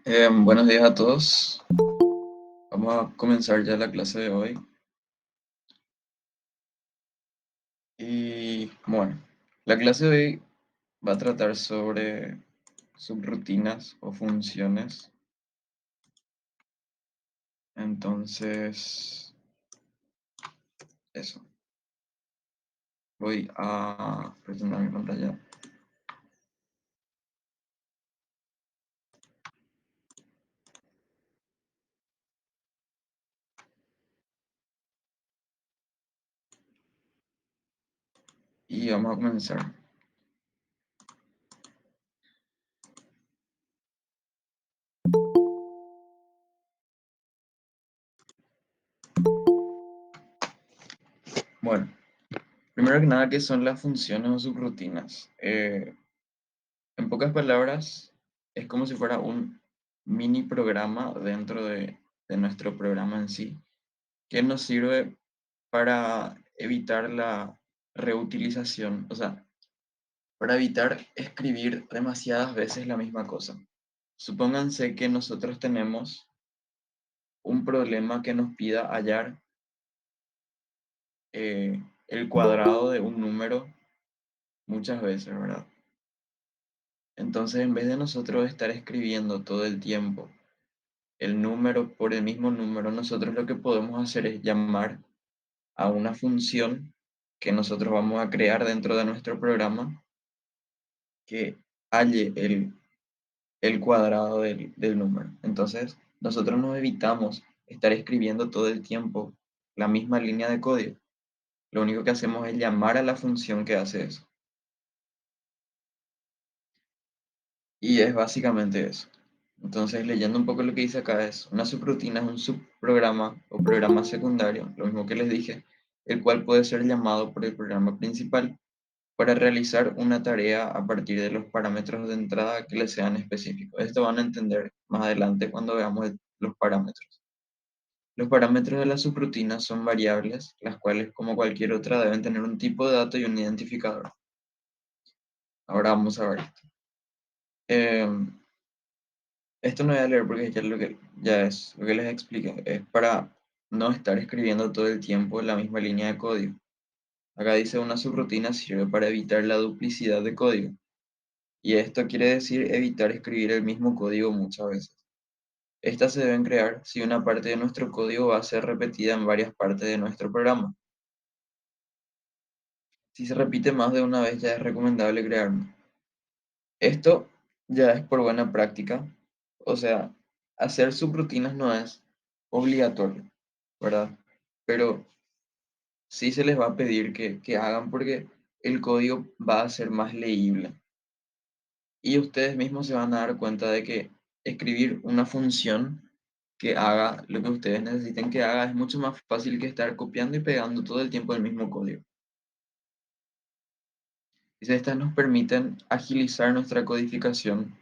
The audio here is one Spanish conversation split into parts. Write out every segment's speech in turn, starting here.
Buenos días a todos. Vamos a comenzar ya la clase de hoy. Y bueno, la clase de hoy va a tratar sobre subrutinas o funciones. Entonces, eso. Voy a presentar mi pantalla. Y vamos a comenzar. Bueno, primero que nada, ¿qué son las funciones o subrutinas? En pocas palabras, es como si fuera un mini programa dentro de nuestro programa en sí que nos sirve para evitar la reutilización, o sea, para evitar escribir demasiadas veces la misma cosa. Supónganse que nosotros tenemos un problema que nos pida hallar el cuadrado de un número muchas veces, ¿verdad? Entonces, en vez de nosotros estar escribiendo todo el tiempo el número por el mismo número, nosotros lo que podemos hacer es llamar a una función que nosotros vamos a crear dentro de nuestro programa que halle el cuadrado del número. Entonces, nosotros nos evitamos estar escribiendo todo el tiempo la misma línea de código. Lo único que hacemos es llamar a la función que hace eso. Y es básicamente eso. Entonces, leyendo un poco lo que dice acá, es una subrutina, es un subprograma o programa secundario, lo mismo que les dije, el cual puede ser llamado por el programa principal para realizar una tarea a partir de los parámetros de entrada que les sean específicos. Esto van a entender más adelante cuando veamos los parámetros. Los parámetros de la subrutina son variables, las cuales, como cualquier otra, deben tener un tipo de dato y un identificador. Ahora vamos a ver esto. Esto no voy a leer porque ya es lo que les expliqué. Es para no estar escribiendo todo el tiempo la misma línea de código. Acá dice una subrutina sirve para evitar la duplicidad de código. Y esto quiere decir evitar escribir el mismo código muchas veces. Estas se deben crear si una parte de nuestro código va a ser repetida en varias partes de nuestro programa. Si se repite más de una vez, ya es recomendable crear una. Esto ya es por buena práctica. O sea, hacer subrutinas no es obligatorio, ¿verdad? Pero sí se les va a pedir que hagan porque el código va a ser más leíble. Y ustedes mismos se van a dar cuenta de que escribir una función que haga lo que ustedes necesiten que haga es mucho más fácil que estar copiando y pegando todo el tiempo el mismo código. Y estas nos permiten agilizar nuestra codificación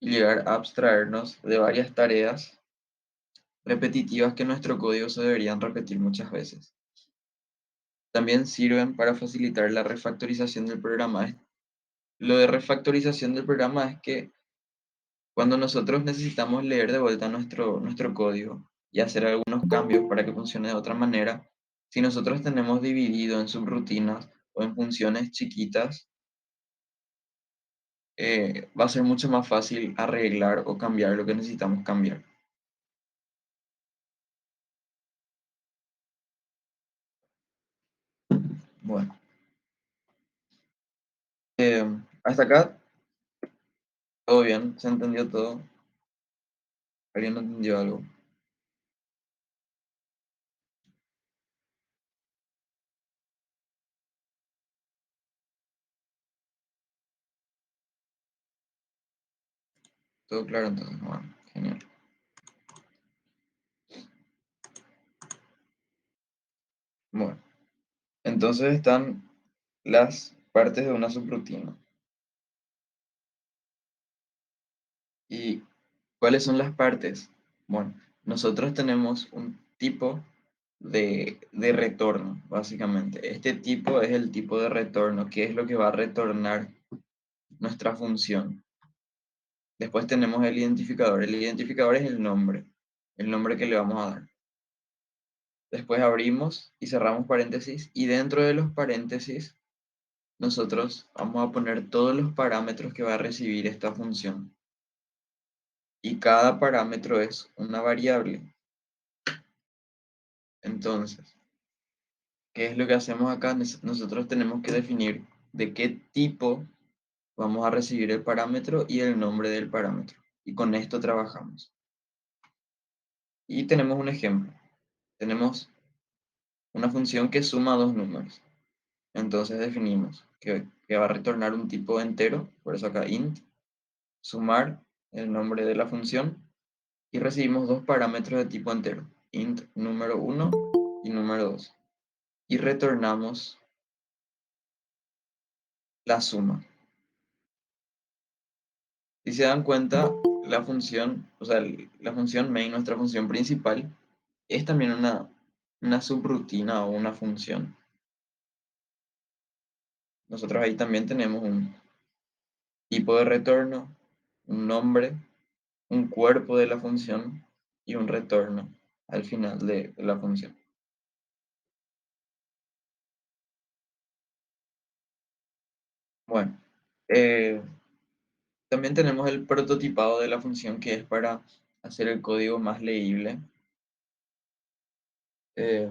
y llegar a abstraernos de varias tareas repetitivas que en nuestro código se deberían repetir muchas veces. También sirven para facilitar la refactorización del programa. Lo de refactorización del programa es que cuando nosotros necesitamos leer de vuelta nuestro código y hacer algunos cambios para que funcione de otra manera, si nosotros tenemos dividido en subrutinas o en funciones chiquitas, va a ser mucho más fácil arreglar o cambiar lo que necesitamos cambiar. Bueno, eh, hasta acá todo bien, se entendió todo. ¿Alguien no entendió algo? Todo claro entonces, bueno, genial. Bueno, entonces están las partes de una subrutina. ¿Y cuáles son las partes? Bueno, nosotros tenemos un tipo de retorno, básicamente. Este tipo es el tipo de retorno, que es lo que va a retornar nuestra función. Después tenemos el identificador. El identificador es el nombre que le vamos a dar. Después abrimos y cerramos paréntesis y dentro de los paréntesis nosotros vamos a poner todos los parámetros que va a recibir esta función. Y cada parámetro es una variable. Entonces, ¿qué es lo que hacemos acá? Nosotros tenemos que definir de qué tipo vamos a recibir el parámetro y el nombre del parámetro. Y con esto trabajamos. Y tenemos un ejemplo. Tenemos una función que suma dos números. Entonces definimos que va a retornar un tipo entero, por eso acá int, sumar el nombre de la función y recibimos dos parámetros de tipo entero, int número 1 y número 2. Y retornamos la suma. Si se dan cuenta, la función, o sea, la función main, nuestra función principal, es también una subrutina o una función. Nosotros ahí también tenemos un tipo de retorno, un nombre, un cuerpo de la función y un retorno al final de la función. Bueno, eh, también tenemos el prototipado de la función que es para hacer el código más leíble. Eh,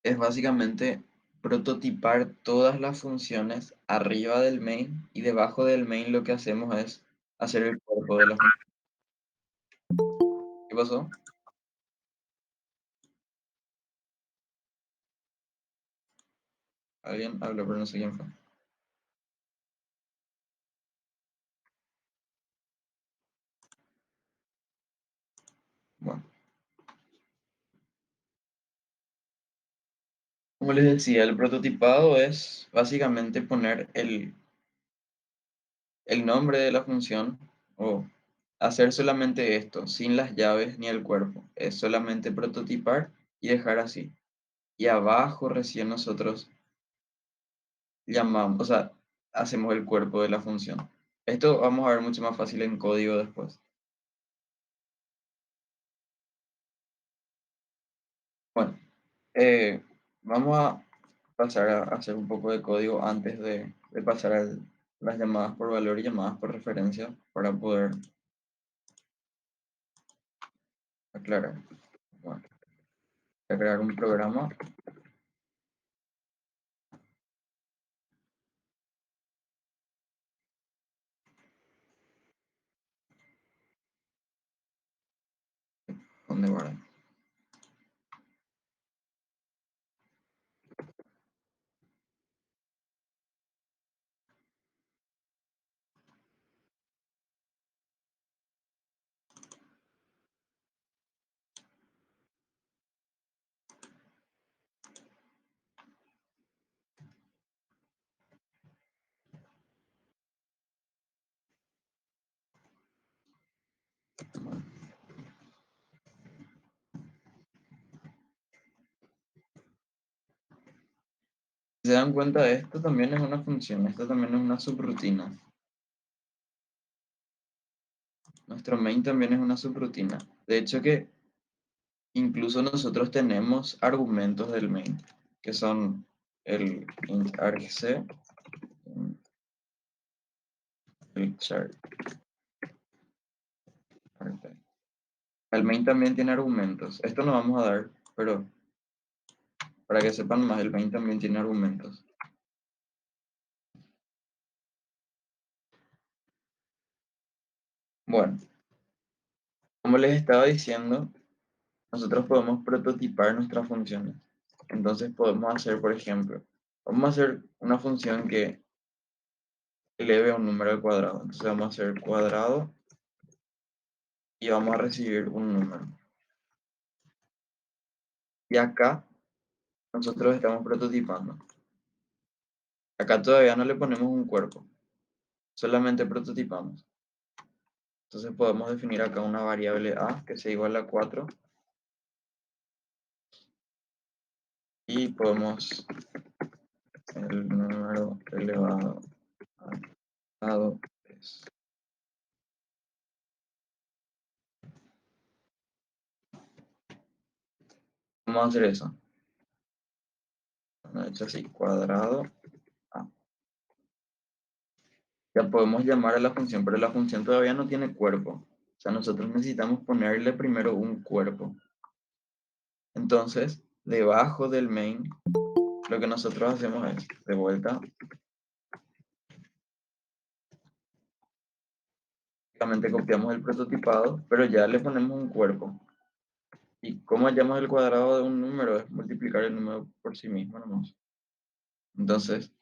es básicamente prototipar todas las funciones arriba del main y debajo del main lo que hacemos es hacer el cuerpo de la función. ¿Qué pasó? Alguien habló, pero no sé quién fue. Bueno, como les decía, el prototipado es básicamente poner el nombre de la función o hacer solamente esto, sin las llaves ni el cuerpo. Es solamente prototipar y dejar así. Y abajo recién nosotros llamamos, o sea, hacemos el cuerpo de la función. Esto vamos a ver mucho más fácil en código después. Bueno, eh, vamos a pasar a hacer un poco de código antes de pasar a las llamadas por valor y llamadas por referencia para poder aclarar. Bueno, voy a crear un programa donde guardar. Si se dan cuenta, esto también es una función, esto también es una subrutina. Nuestro main también es una subrutina. De hecho que incluso nosotros tenemos argumentos del main, que son el int argc, el char. El main también tiene argumentos. Esto no vamos a dar, pero para que sepan más, el main también tiene argumentos. Bueno, como les estaba diciendo, nosotros podemos prototipar nuestras funciones. Entonces podemos hacer, por ejemplo, vamos a hacer una función que eleve un número al cuadrado. Entonces vamos a hacer cuadrado y vamos a recibir un número. Y acá nosotros estamos prototipando. Acá todavía no le ponemos un cuerpo, solamente prototipamos. Entonces podemos definir acá una variable a que sea igual a 4 y podemos el número elevado al lado 3. vamos a hacer eso. Bueno, hecho así, cuadrado A. Ya podemos llamar a la función, pero la función todavía no tiene cuerpo. O sea, nosotros necesitamos ponerle primero un cuerpo. Entonces, debajo del main, lo que nosotros hacemos es, de vuelta, básicamente copiamos el prototipado, pero ya le ponemos un cuerpo. ¿Y cómo hallamos el cuadrado de un número? Es multiplicar el número por sí mismo nomás. Entonces,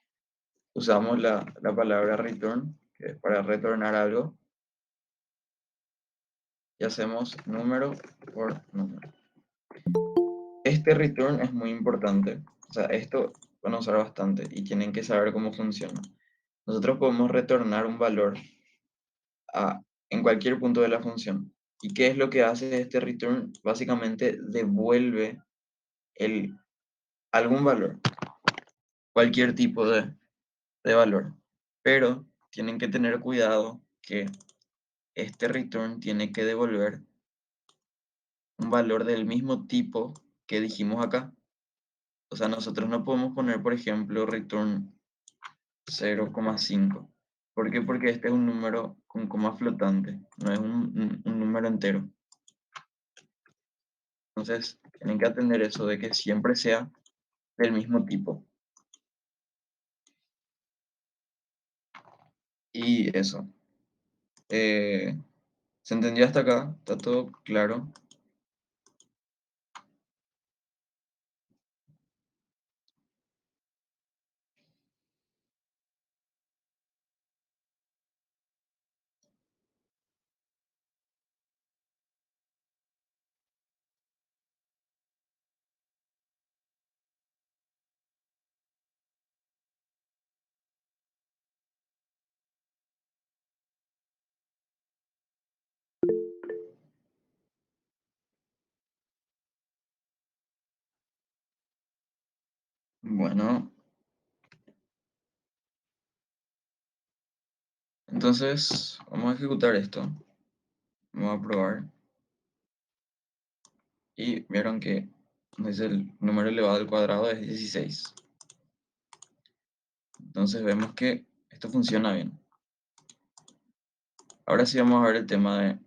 usamos la palabra return, que es para retornar algo, y hacemos número por número. Este return es muy importante. O sea, esto van a usar bastante y tienen que saber cómo funciona. Nosotros podemos retornar un valor en cualquier punto de la función. ¿Y qué es lo que hace este return? Básicamente devuelve algún valor, cualquier tipo de valor. Pero tienen que tener cuidado que este return tiene que devolver un valor del mismo tipo que dijimos acá. O sea, nosotros no podemos poner, por ejemplo, return 0,5. ¿Por qué? Porque este es un número con coma flotante, no es un número entero. Entonces, tienen que atender eso de que siempre sea del mismo tipo. Y eso. ¿Se entendió hasta acá? ¿Está todo claro? Bueno, entonces vamos a ejecutar esto. Vamos a probar. Y vieron que el número elevado al cuadrado es 16. Entonces vemos que esto funciona bien. Ahora sí vamos a ver el tema de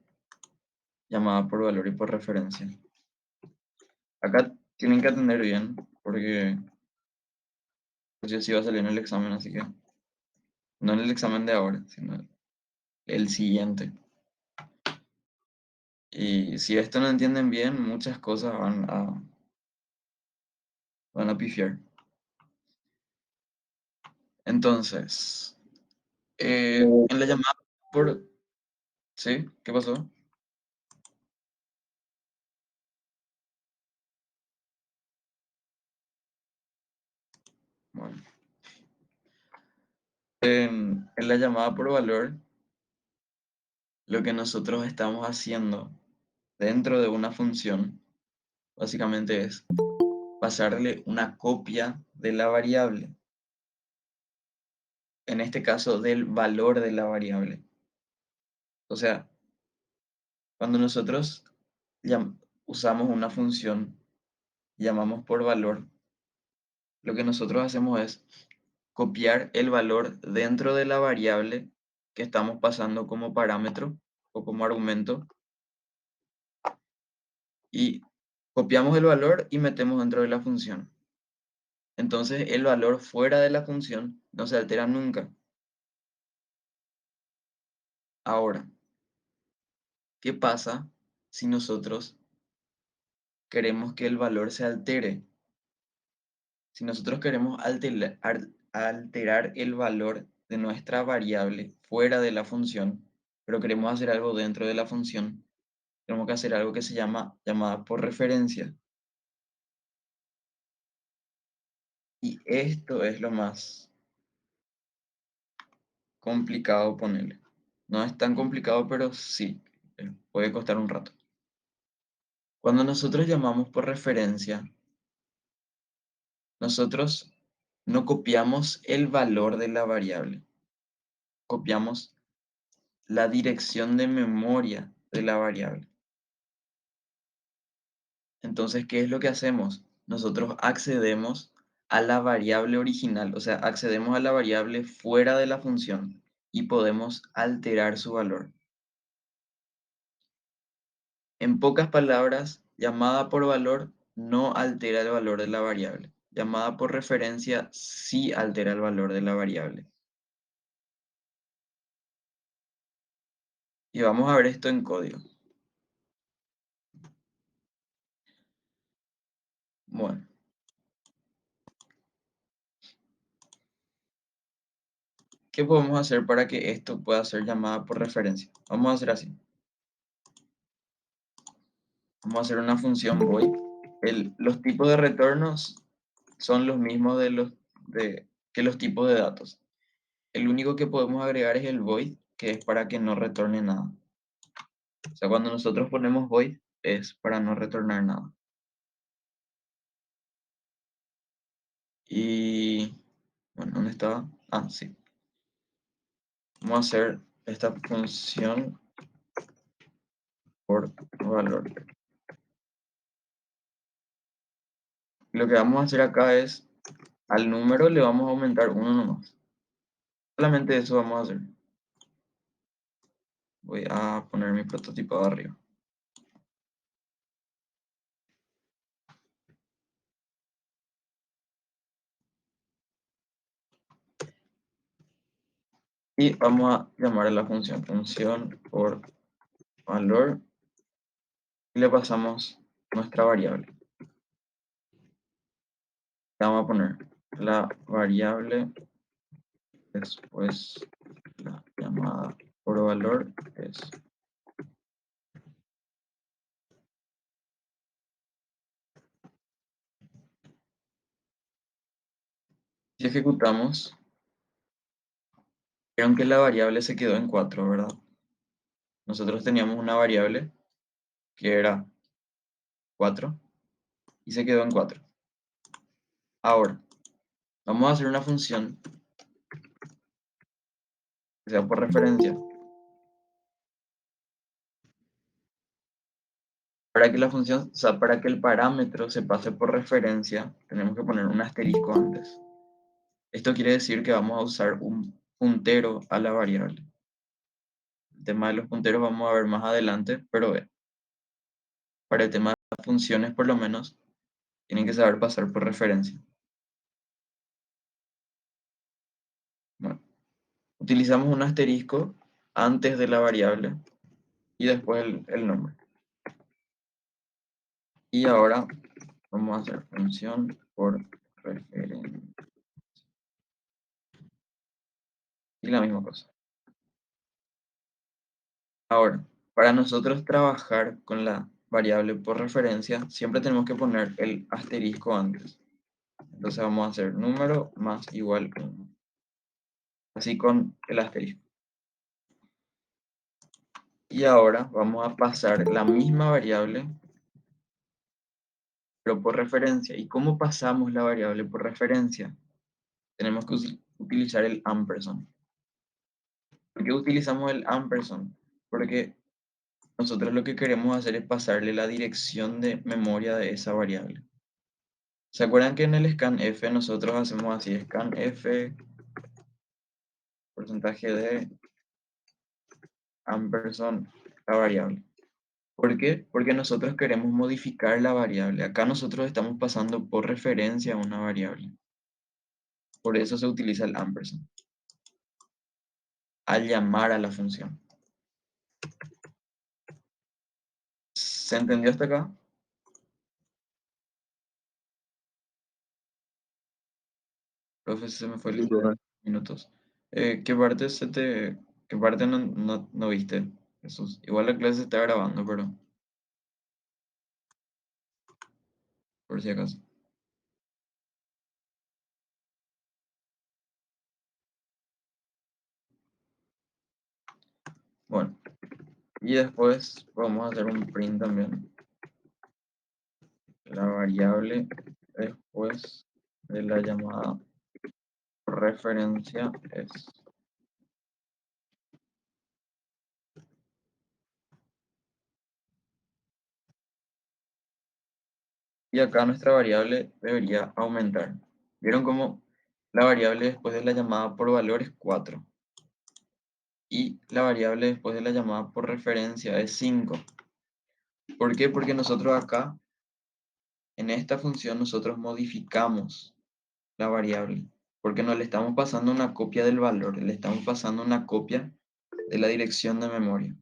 llamada por valor y por referencia. Acá tienen que atender bien, porque pues sí va a salir en el examen, así que no en el examen de ahora, sino el siguiente. Y si esto no entienden bien, muchas cosas van a pifiar. Entonces, en la llamada por... ¿Sí? ¿Qué pasó? Bueno, en la llamada por valor, lo que nosotros estamos haciendo dentro de una función, básicamente es pasarle una copia de la variable, en este caso del valor de la variable. O sea, cuando nosotros usamos una función, llamamos por valor, lo que nosotros hacemos es copiar el valor dentro de la variable que estamos pasando como parámetro o como argumento y copiamos el valor y metemos dentro de la función. Entonces el valor fuera de la función no se altera nunca. Ahora, ¿qué pasa si nosotros queremos que el valor se altere? Si nosotros queremos alterar el valor de nuestra variable fuera de la función, pero queremos hacer algo dentro de la función, tenemos que hacer algo que se llama llamada por referencia. Y esto es lo más complicado ponerle. No es tan complicado, pero sí, puede costar un rato. Cuando nosotros llamamos por referencia, nosotros no copiamos el valor de la variable, copiamos la dirección de memoria de la variable. Entonces, ¿qué es lo que hacemos? Nosotros accedemos a la variable original, o sea, accedemos a la variable fuera de la función y podemos alterar su valor. En pocas palabras, llamada por valor no altera el valor de la variable. Llamada por referencia sí altera el valor de la variable. Y vamos a ver esto en código. Bueno, ¿qué podemos hacer para que esto pueda ser llamada por referencia? Vamos a hacer así. Vamos a hacer una función void. Los tipos de retornos son los mismos que los tipos de datos. El único que podemos agregar es el void, que es para que no retorne nada. O sea, cuando nosotros ponemos void es para no retornar nada. Y bueno, ¿dónde estaba? Ah, sí. Vamos a hacer esta función por valor. Lo que vamos a hacer acá es, al número le vamos a aumentar uno nomás. Solamente eso vamos a hacer. Voy a poner mi prototipo de arriba. Y vamos a llamar a la función por valor, y le pasamos nuestra variable. Le vamos a poner la variable después la llamada por valor es. Si ejecutamos, vieron que la variable se quedó en 4, ¿verdad? Nosotros teníamos una variable que era 4 y se quedó en 4. Ahora, vamos a hacer una función que sea por referencia. Para que la función, o sea, para que el parámetro se pase por referencia, tenemos que poner un asterisco antes. Esto quiere decir que vamos a usar un puntero a la variable. El tema de los punteros vamos a ver más adelante, pero para el tema de las funciones, por lo menos, tienen que saber pasar por referencia. Bueno, utilizamos un asterisco antes de la variable y después el nombre. Y ahora vamos a hacer función por referencia. Y la misma cosa. Ahora, para nosotros trabajar con la variable por referencia, siempre tenemos que poner el asterisco antes. Entonces vamos a hacer número más igual 1. Así con el asterisco. Y ahora vamos a pasar la misma variable, pero por referencia. ¿Y cómo pasamos la variable por referencia? Tenemos que utilizar el ampersand. ¿Por qué utilizamos el ampersand? Porque nosotros lo que queremos hacer es pasarle la dirección de memoria de esa variable. ¿Se acuerdan que en el scanf nosotros hacemos así, scanf, porcentaje de ampersand, la variable? ¿Por qué? Porque nosotros queremos modificar la variable. Acá nosotros estamos pasando por referencia a una variable. Por eso se utiliza el ampersand al llamar a la función. ¿Se entendió hasta acá? Profe, se me fue el minutos. ¿Qué parte no viste? Jesús. Igual la clase se está grabando, pero por si acaso. Bueno, y después vamos a hacer un print también. La variable después de la llamada por referencia es. y acá nuestra variable debería aumentar. ¿Vieron cómo la variable después de la llamada por valor es 4 y la variable después de la llamada por referencia es 5? ¿Por qué? Porque nosotros acá, en esta función, nosotros modificamos la variable, porque no le estamos pasando una copia del valor, le estamos pasando una copia de la dirección de memoria.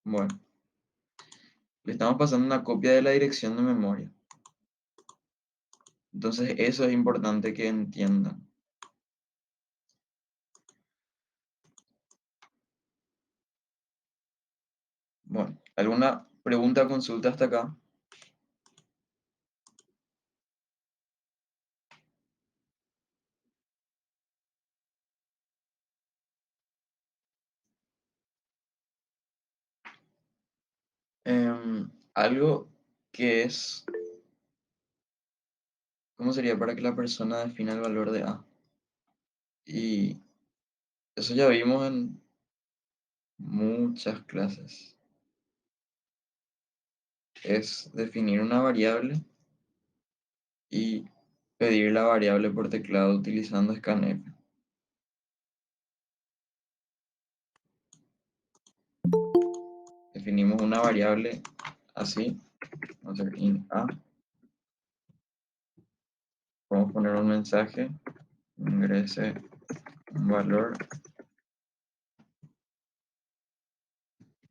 Bueno, le estamos pasando una copia de la dirección de memoria. Entonces eso es importante que entiendan. Bueno, ¿alguna pregunta o consulta hasta acá? Algo que es, ¿cómo sería para que la persona defina el valor de A? Y eso ya vimos en muchas clases. Es definir una variable y pedir la variable por teclado utilizando scanf. Definimos una variable así, vamos a hacer int A, podemos poner un mensaje, ingrese un valor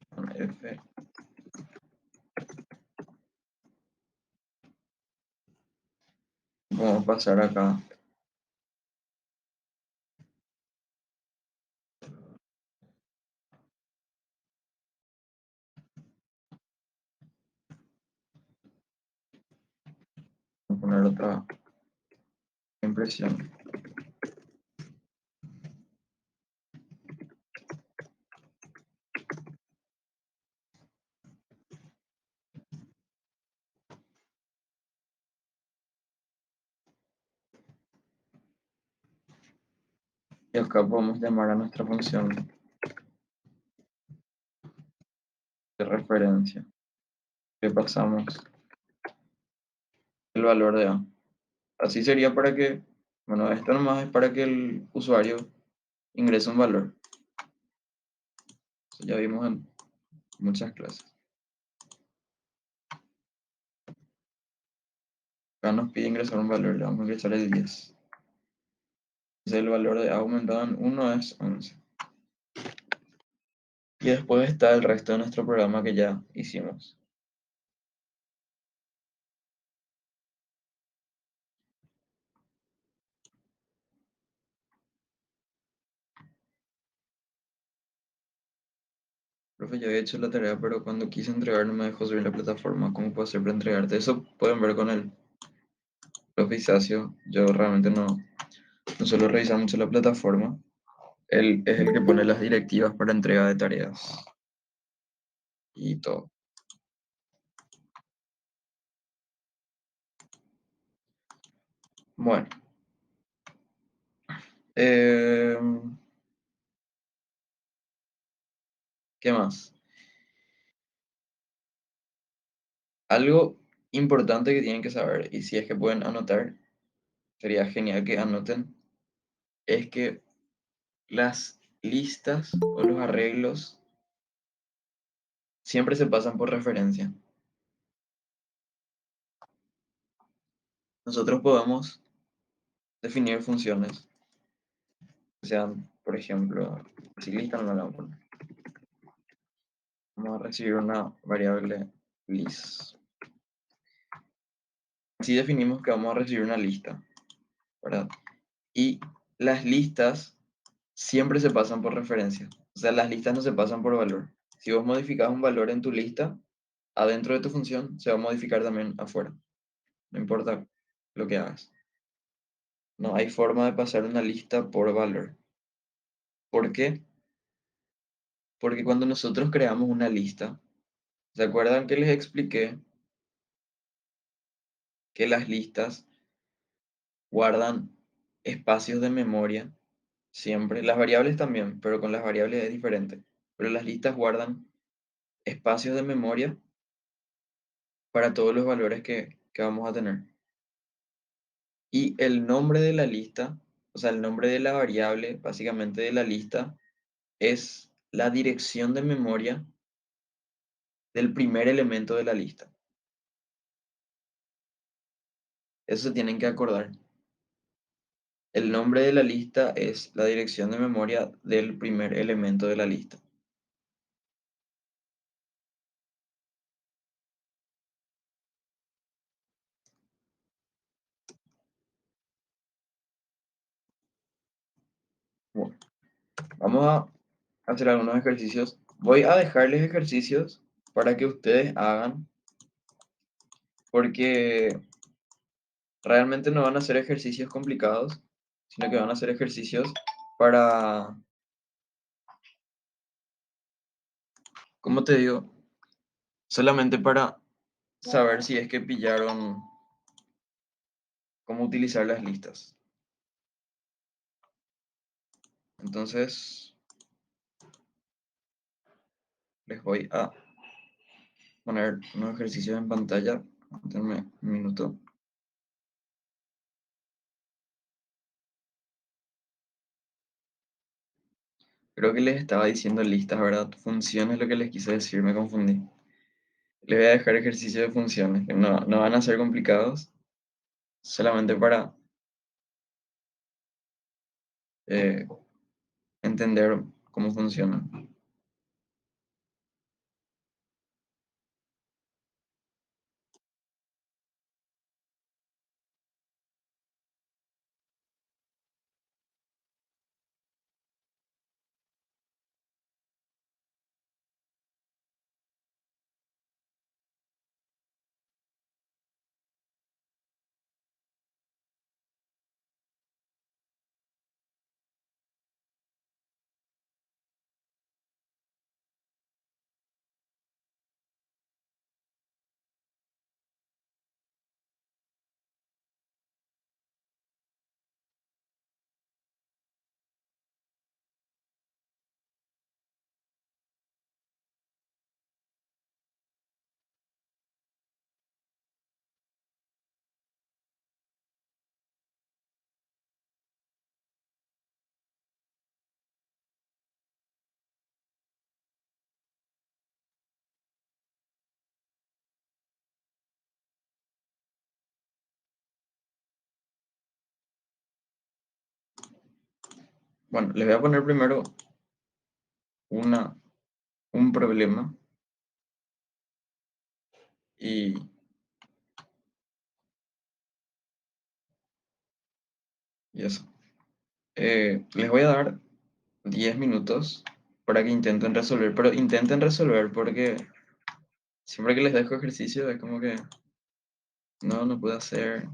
con F, vamos a pasar acá, vamos a poner otra impresión, y acá podemos llamar a nuestra función de referencia, le pasamos el valor de A. Así sería para que, bueno, esto nomás es para que el usuario ingrese un valor. Eso ya vimos en muchas clases. Acá nos pide ingresar un valor, le vamos a ingresar el 10. Entonces el valor de A aumentado en 1 es 11. Y después está el resto de nuestro programa que ya hicimos. Profe, yo había hecho la tarea, pero cuando quise entregar no me dejó subir la plataforma. ¿Cómo puedo hacer para entregarte? Eso pueden ver con el profe Isacio. Yo realmente no suelo revisar mucho la plataforma. Él es el que pone las directivas para entrega de tareas y todo. Bueno, ¿qué más? Algo importante que tienen que saber, y si es que pueden anotar, sería genial que anoten, es que las listas o los arreglos siempre se pasan por referencia. Nosotros podemos definir funciones, que sean, por ejemplo, si lista no la vamos a poner. Vamos a recibir una variable list. Así definimos que vamos a recibir una lista, ¿verdad? Y las listas siempre se pasan por referencia. O sea, las listas no se pasan por valor. Si vos modificas un valor en tu lista, adentro de tu función se va a modificar también afuera. No importa lo que hagas. No hay forma de pasar una lista por valor. ¿Por qué? Porque cuando nosotros creamos una lista, ¿se acuerdan que les expliqué que las listas guardan espacios de memoria siempre? Las variables también, pero con las variables es diferente. Pero las listas guardan espacios de memoria para todos los valores que vamos a tener. Y el nombre de la lista, o sea, el nombre de la variable, básicamente de la lista, es la dirección de memoria del primer elemento de la lista. Eso se tienen que acordar. El nombre de la lista es la dirección de memoria del primer elemento de la lista. Bueno, vamos a hacer algunos ejercicios. Voy a dejarles ejercicios para que ustedes hagan, porque realmente no van a ser ejercicios complicados, sino que van a ser ejercicios para, ¿cómo te digo? Solamente para saber si es que pillaron cómo utilizar las listas. Entonces, les voy a poner unos ejercicios en pantalla. Denme un minuto. Creo que les estaba diciendo listas, ¿verdad? Funciones lo que les quise decir, me confundí. Les voy a dejar ejercicios de funciones, que no van a ser complicados, solamente para eh, entender cómo funcionan. Bueno, les voy a poner primero una, un problema y, y eso. Les voy a dar 10 minutos para que intenten resolver, pero intenten resolver porque siempre que les dejo ejercicio es como que no puedo hacer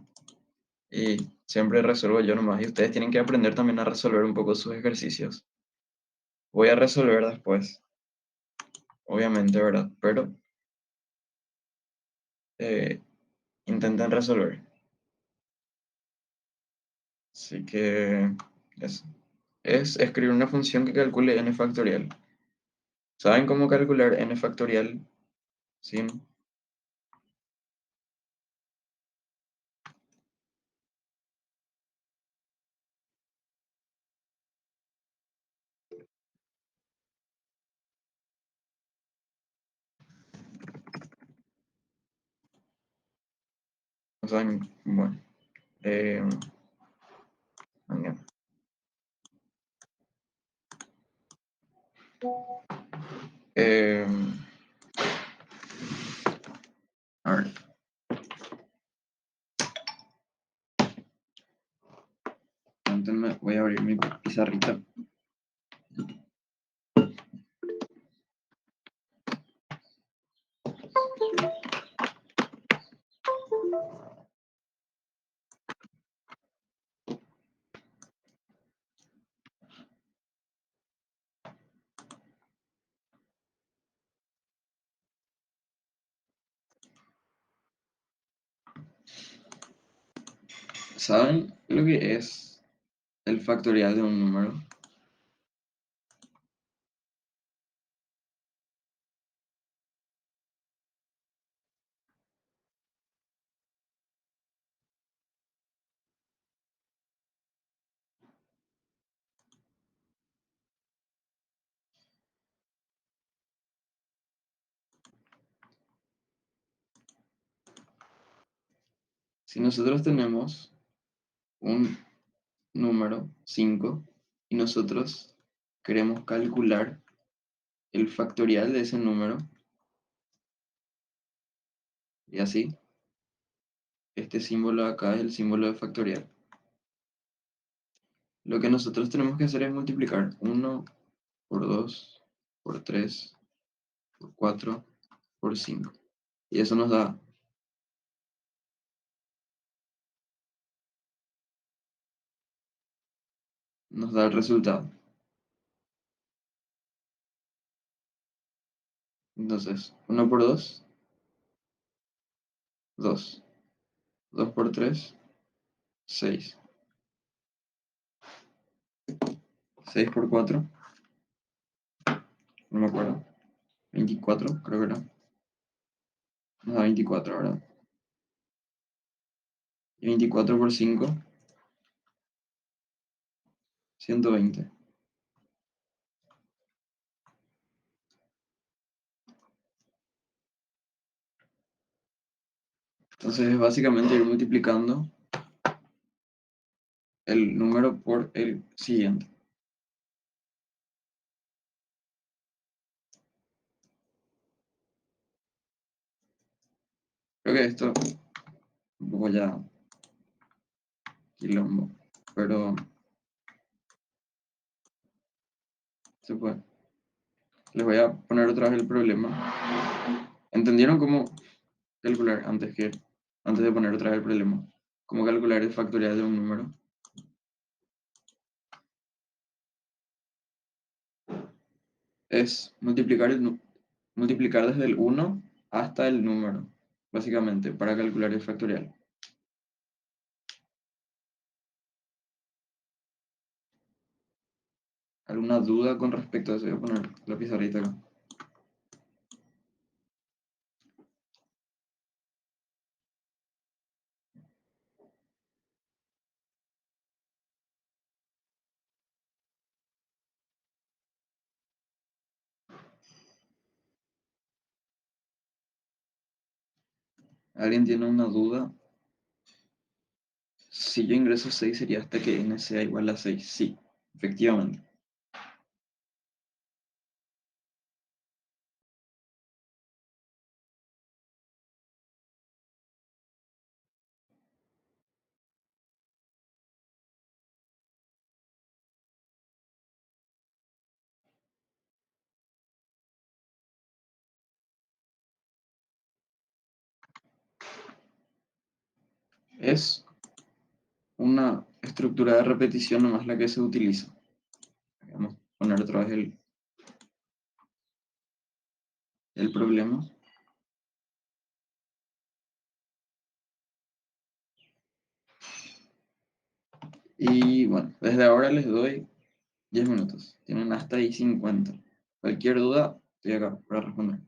y siempre resuelvo yo nomás y ustedes tienen que aprender también a resolver un poco sus ejercicios. Voy a resolver después, obviamente, ¿verdad? Pero eh, intenten resolver. Así que eso. Es escribir una función que calcule n factorial. ¿Saben cómo calcular n factorial sin? No saben, bueno, eh, mañana. Eh, a ver, aguántenme, voy a abrir mi pizarrita. ¿Saben lo que es el factorial de un número? Si nosotros tenemos un número 5 y nosotros queremos calcular el factorial de ese número, y así, este símbolo de acá es el símbolo de factorial. Lo que nosotros tenemos que hacer es multiplicar 1 por 2 por 3 por 4 por 5. Y eso nos da el resultado. Entonces, 1 por 2, 2. 2 por 3, 6. 6 por 4, no me acuerdo. 24, creo que era. Nos da 24, ¿verdad? Y 24 por 5, 120. Entonces es básicamente ir multiplicando el número por el siguiente. Creo que esto un poco ya quilombo, pero se puede. Les voy a poner otra vez el problema. ¿Entendieron cómo calcular antes de poner otra vez el problema? ¿Cómo calcular el factorial de un número? Es multiplicar desde el 1 hasta el número, básicamente, para calcular el factorial. ¿Alguna duda con respecto a eso? Voy a poner la pizarrita acá. ¿Alguien tiene una duda? Si yo ingreso 6 sería hasta que n sea igual a 6. Sí, efectivamente. Es una estructura de repetición nomás la que se utiliza. Vamos a poner otra vez el problema. Y bueno, desde ahora les doy 10 minutos. Tienen hasta ahí 50. Cualquier duda, estoy acá para responder.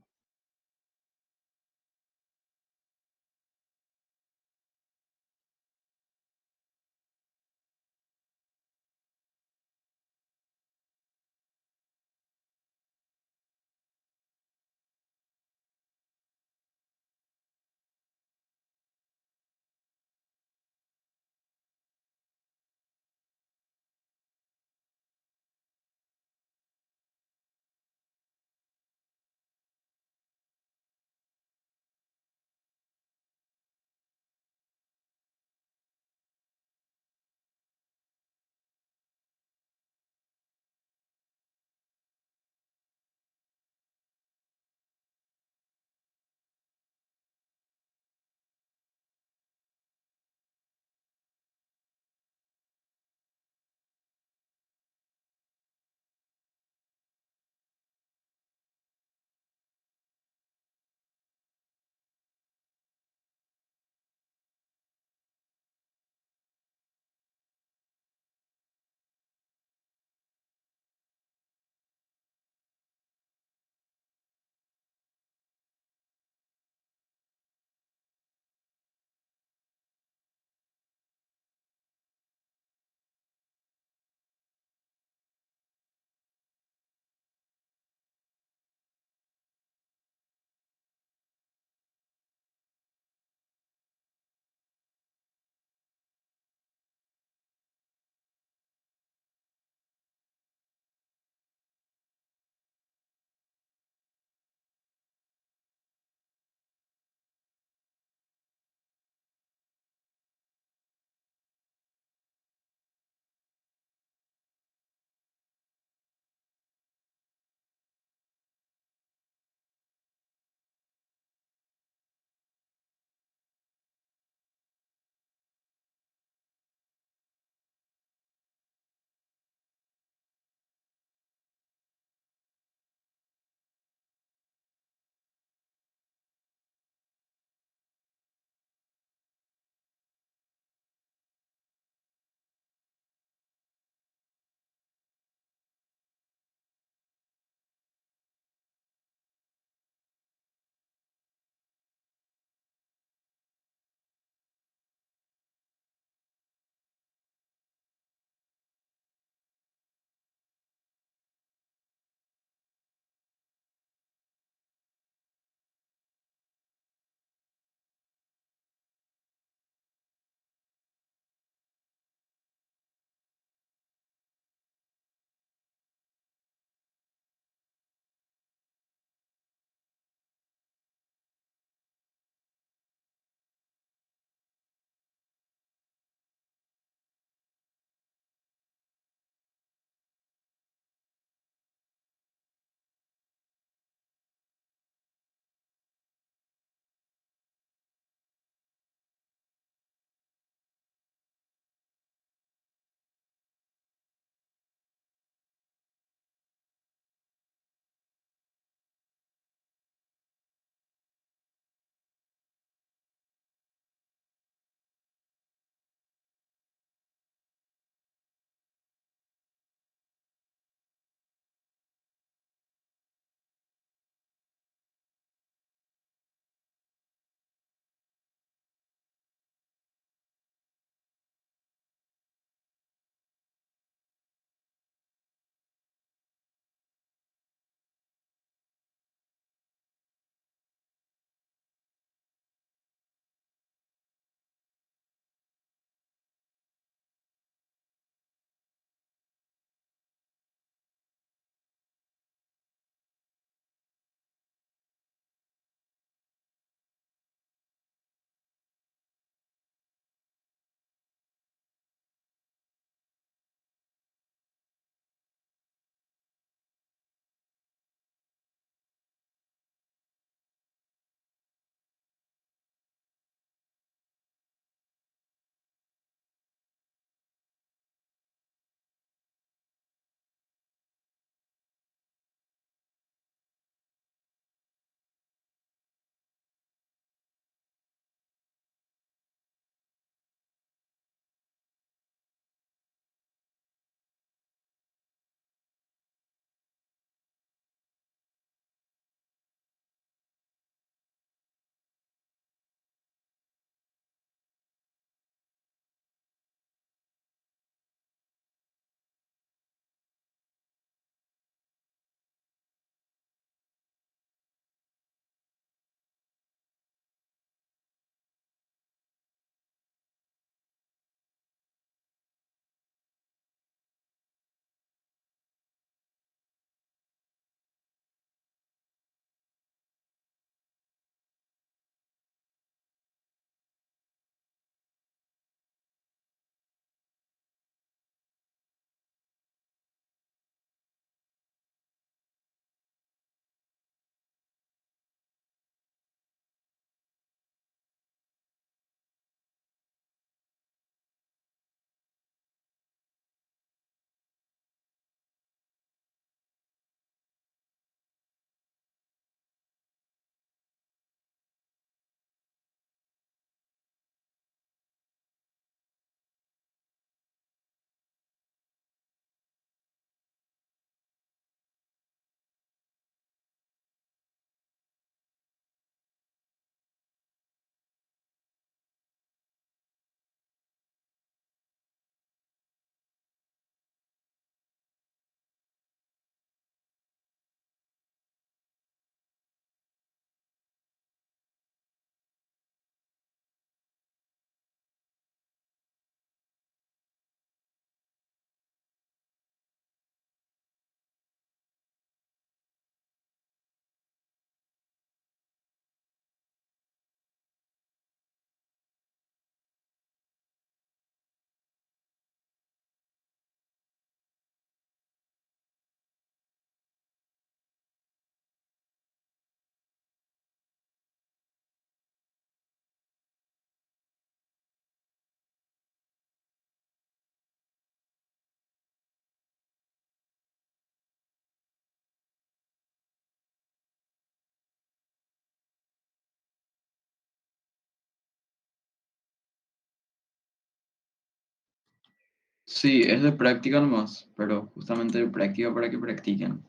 Sí, es de práctica nomás, pero justamente de práctica para que practiquen.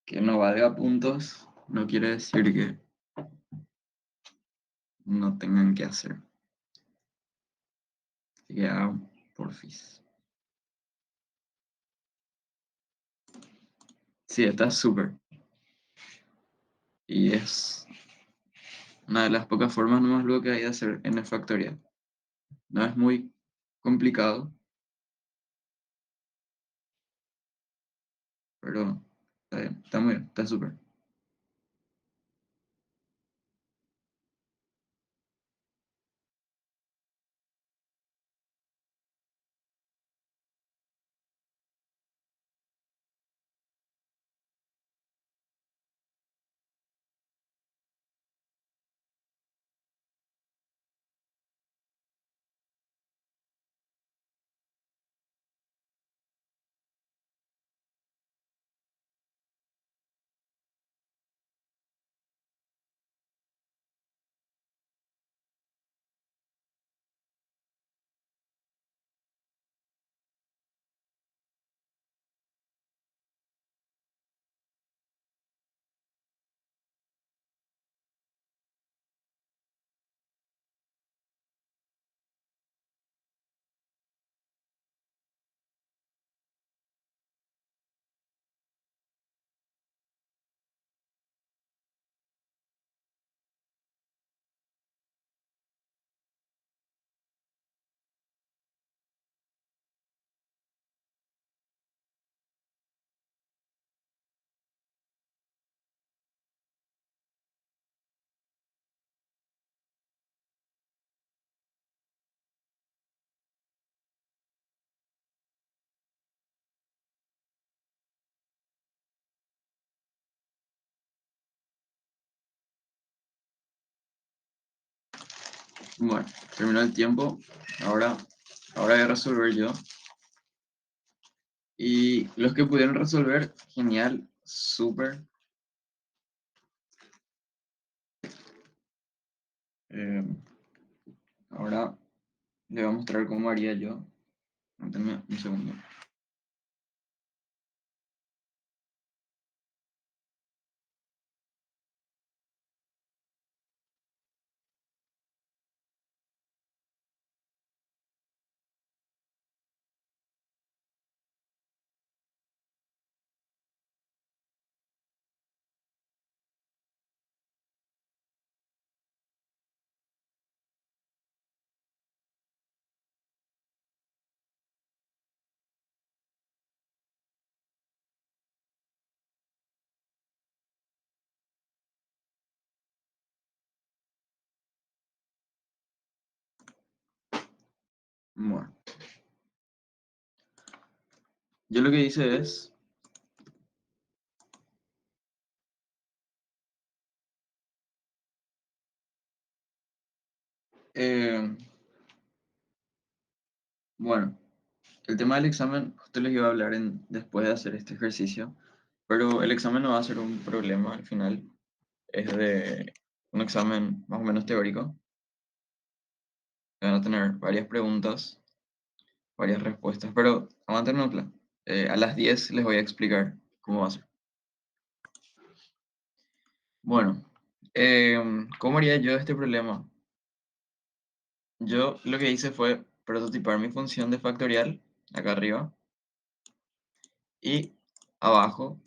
Que no valga puntos no quiere decir que no tengan que hacer. Así que hagan porfis. Sí, está súper. Y es una de las pocas formas nomás luego que hay de hacer n factorial. No es muy complicado, pero está bien, está muy bien, está súper. Bueno, terminó el tiempo. Ahora, ahora voy a resolver yo. Y los que pudieron resolver, genial, súper. Eh, ahora le voy a mostrar cómo haría yo. Dame un segundo. Bueno, yo lo que hice es, eh, bueno, el tema del examen, justo les iba a hablar después de hacer este ejercicio, pero el examen no va a ser un problema al final. Es de un examen más o menos teórico. Van a tener varias preguntas, varias respuestas, pero aguanten un plan. A las 10 les voy a explicar cómo va a ser. Bueno, ¿cómo haría yo este problema? Yo lo que hice fue prototipar mi función de factorial, acá arriba, y abajo,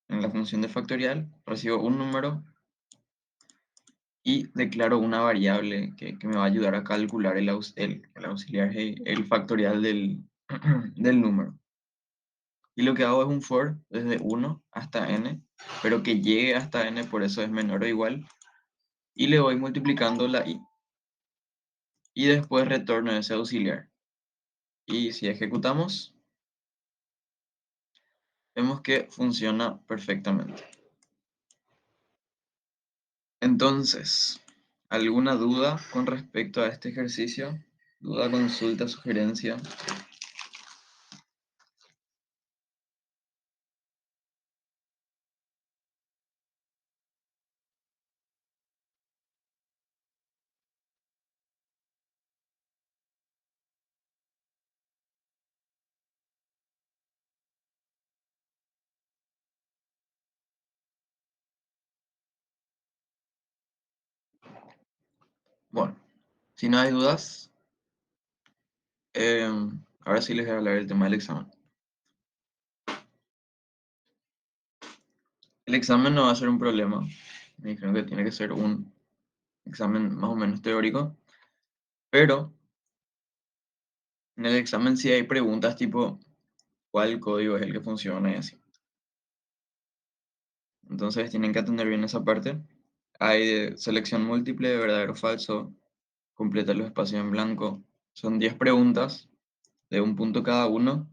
en la función de factorial, recibo un número y declaro una variable que me va a ayudar a calcular el auxiliar, el factorial del número. Y lo que hago es un for desde 1 hasta n, pero que llegue hasta n, por eso es menor o igual, y le voy multiplicando la i. Y después retorno ese auxiliar. Y si ejecutamos, vemos que funciona perfectamente. Entonces, ¿alguna duda con respecto a este ejercicio? ¿Duda, consulta, sugerencia? Bueno, si no hay dudas, ahora sí les voy a hablar del tema del examen. El examen no va a ser un problema. Me dijeron que tiene que ser un examen más o menos teórico, pero en el examen sí hay preguntas tipo cuál código es el que funciona y así. Entonces tienen que atender bien esa parte. Hay de selección múltiple de verdadero o falso, completa los espacios en blanco. Son 10 preguntas de un punto cada uno.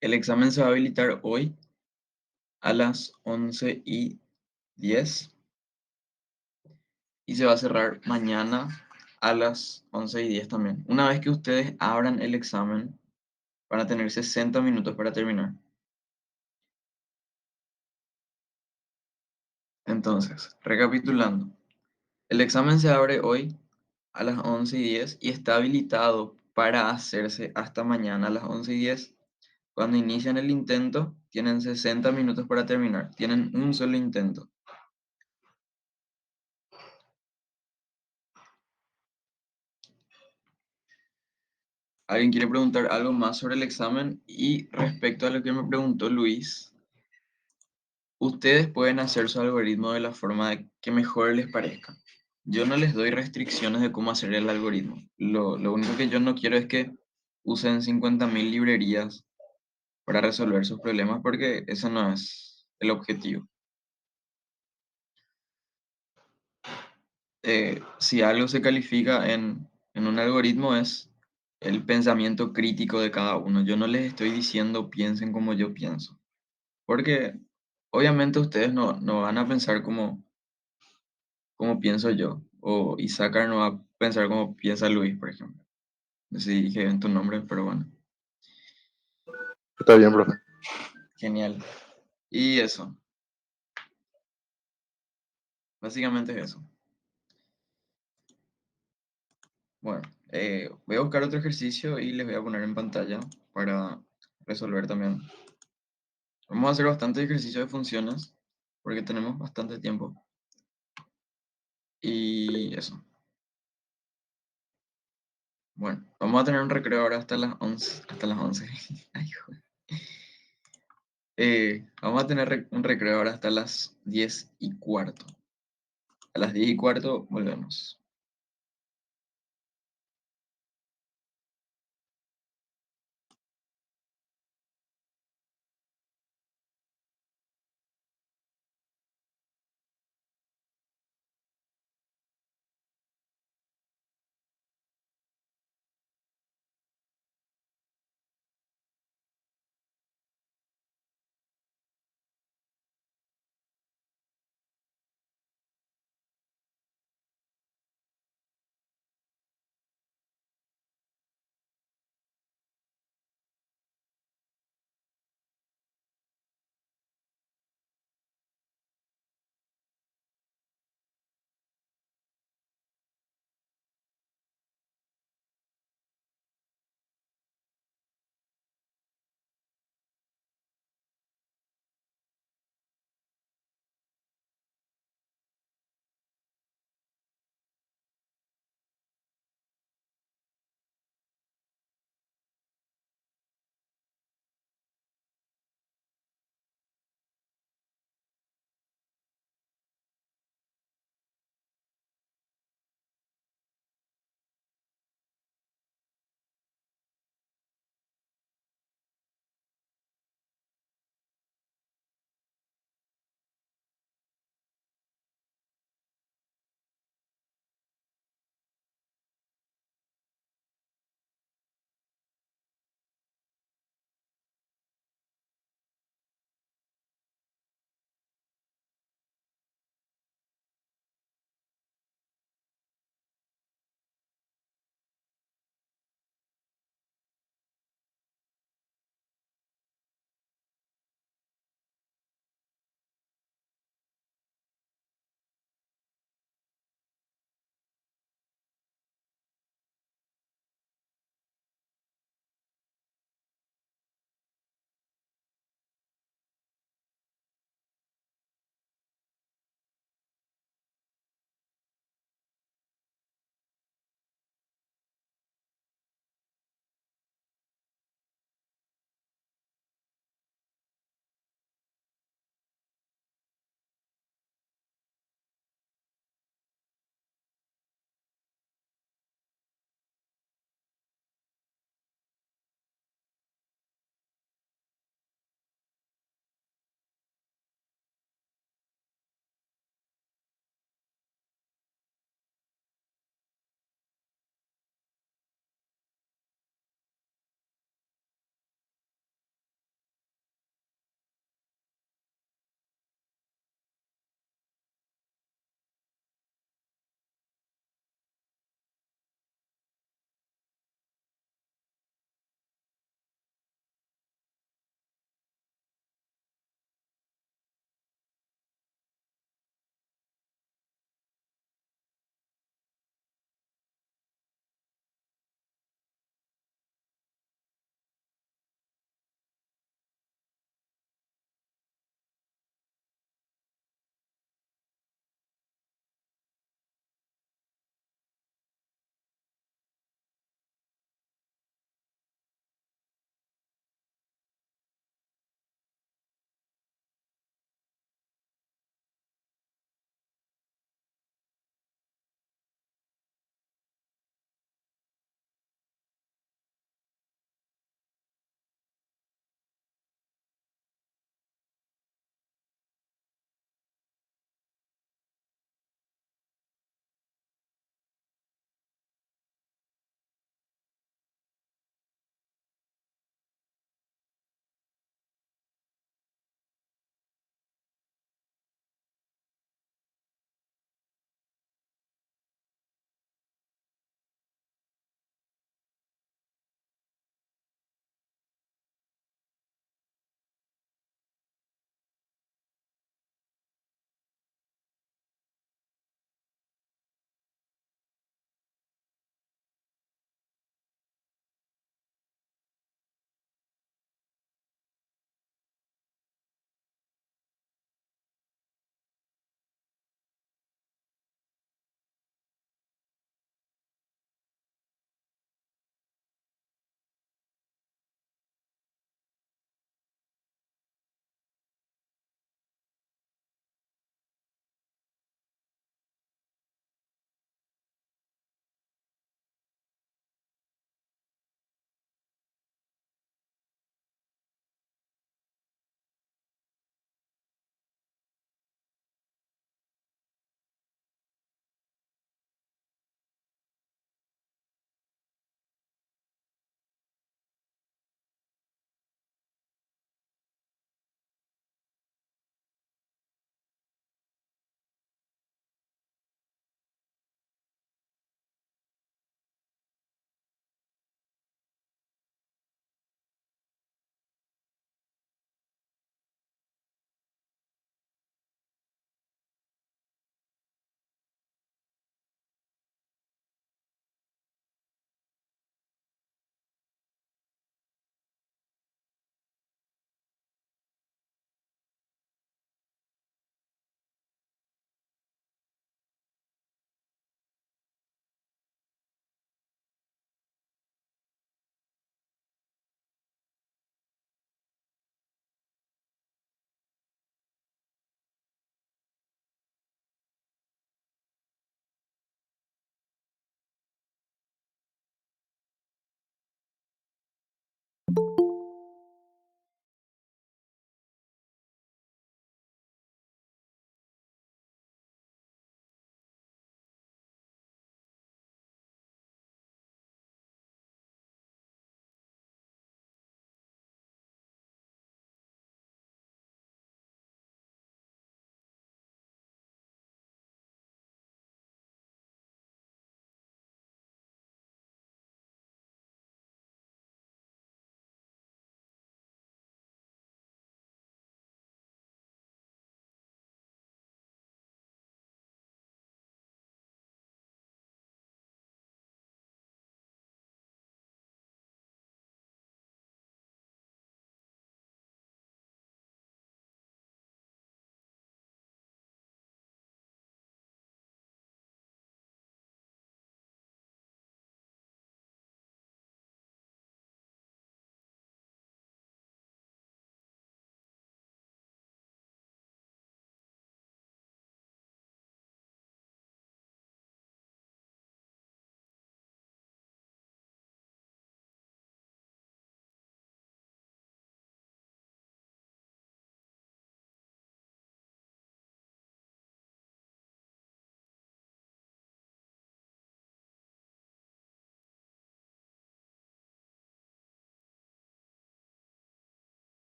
El examen se va a habilitar hoy a las 11:10 y se va a cerrar mañana a las 11:10 también. Una vez que ustedes abran el examen, van a tener 60 minutos para terminar. Entonces, recapitulando, el examen se abre hoy a las 11:10 y está habilitado para hacerse hasta mañana a las 11:10. Cuando inician el intento, tienen 60 minutos para terminar. Tienen un solo intento. ¿Alguien quiere preguntar algo más sobre el examen? Y respecto a lo que me preguntó Luis, ustedes pueden hacer su algoritmo de la forma que mejor les parezca. Yo no les doy restricciones de cómo hacer el algoritmo. Lo único que yo no quiero es que usen 50.000 librerías para resolver sus problemas porque ese no es el objetivo. Si algo se califica en un algoritmo es el pensamiento crítico de cada uno. Yo no les estoy diciendo piensen como yo pienso, porque obviamente ustedes no van a pensar como pienso yo, o Isaacar no va a pensar como piensa Luis, por ejemplo. No sé si dije bien tu nombre, pero bueno, Está bien, profe. genial. Y eso, básicamente es eso. Bueno, voy a buscar otro ejercicio y les voy a poner en pantalla para resolver también. Vamos a hacer bastante ejercicio de funciones porque tenemos bastante tiempo. Y eso. Bueno, vamos a tener un recreo ahora hasta las 11. Hasta las 11. Ay, joder. Vamos a tener un recreo ahora hasta las 10:15. A las 10:15 volvemos.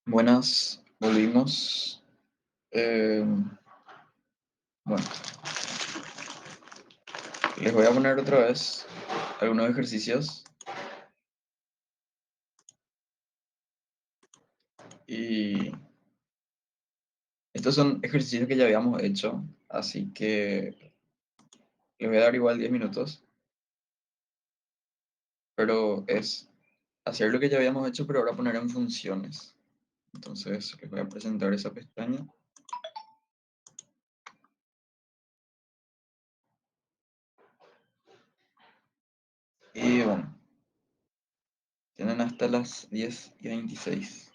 Buenas, volvimos. Eh, bueno, les voy a poner otra vez algunos ejercicios y estos son ejercicios que ya habíamos hecho, así que les voy a dar igual 10 minutos, pero es hacer lo que ya habíamos hecho, pero ahora poner en funciones. Entonces les voy a presentar esa pestaña y bueno, tienen hasta las 10:26.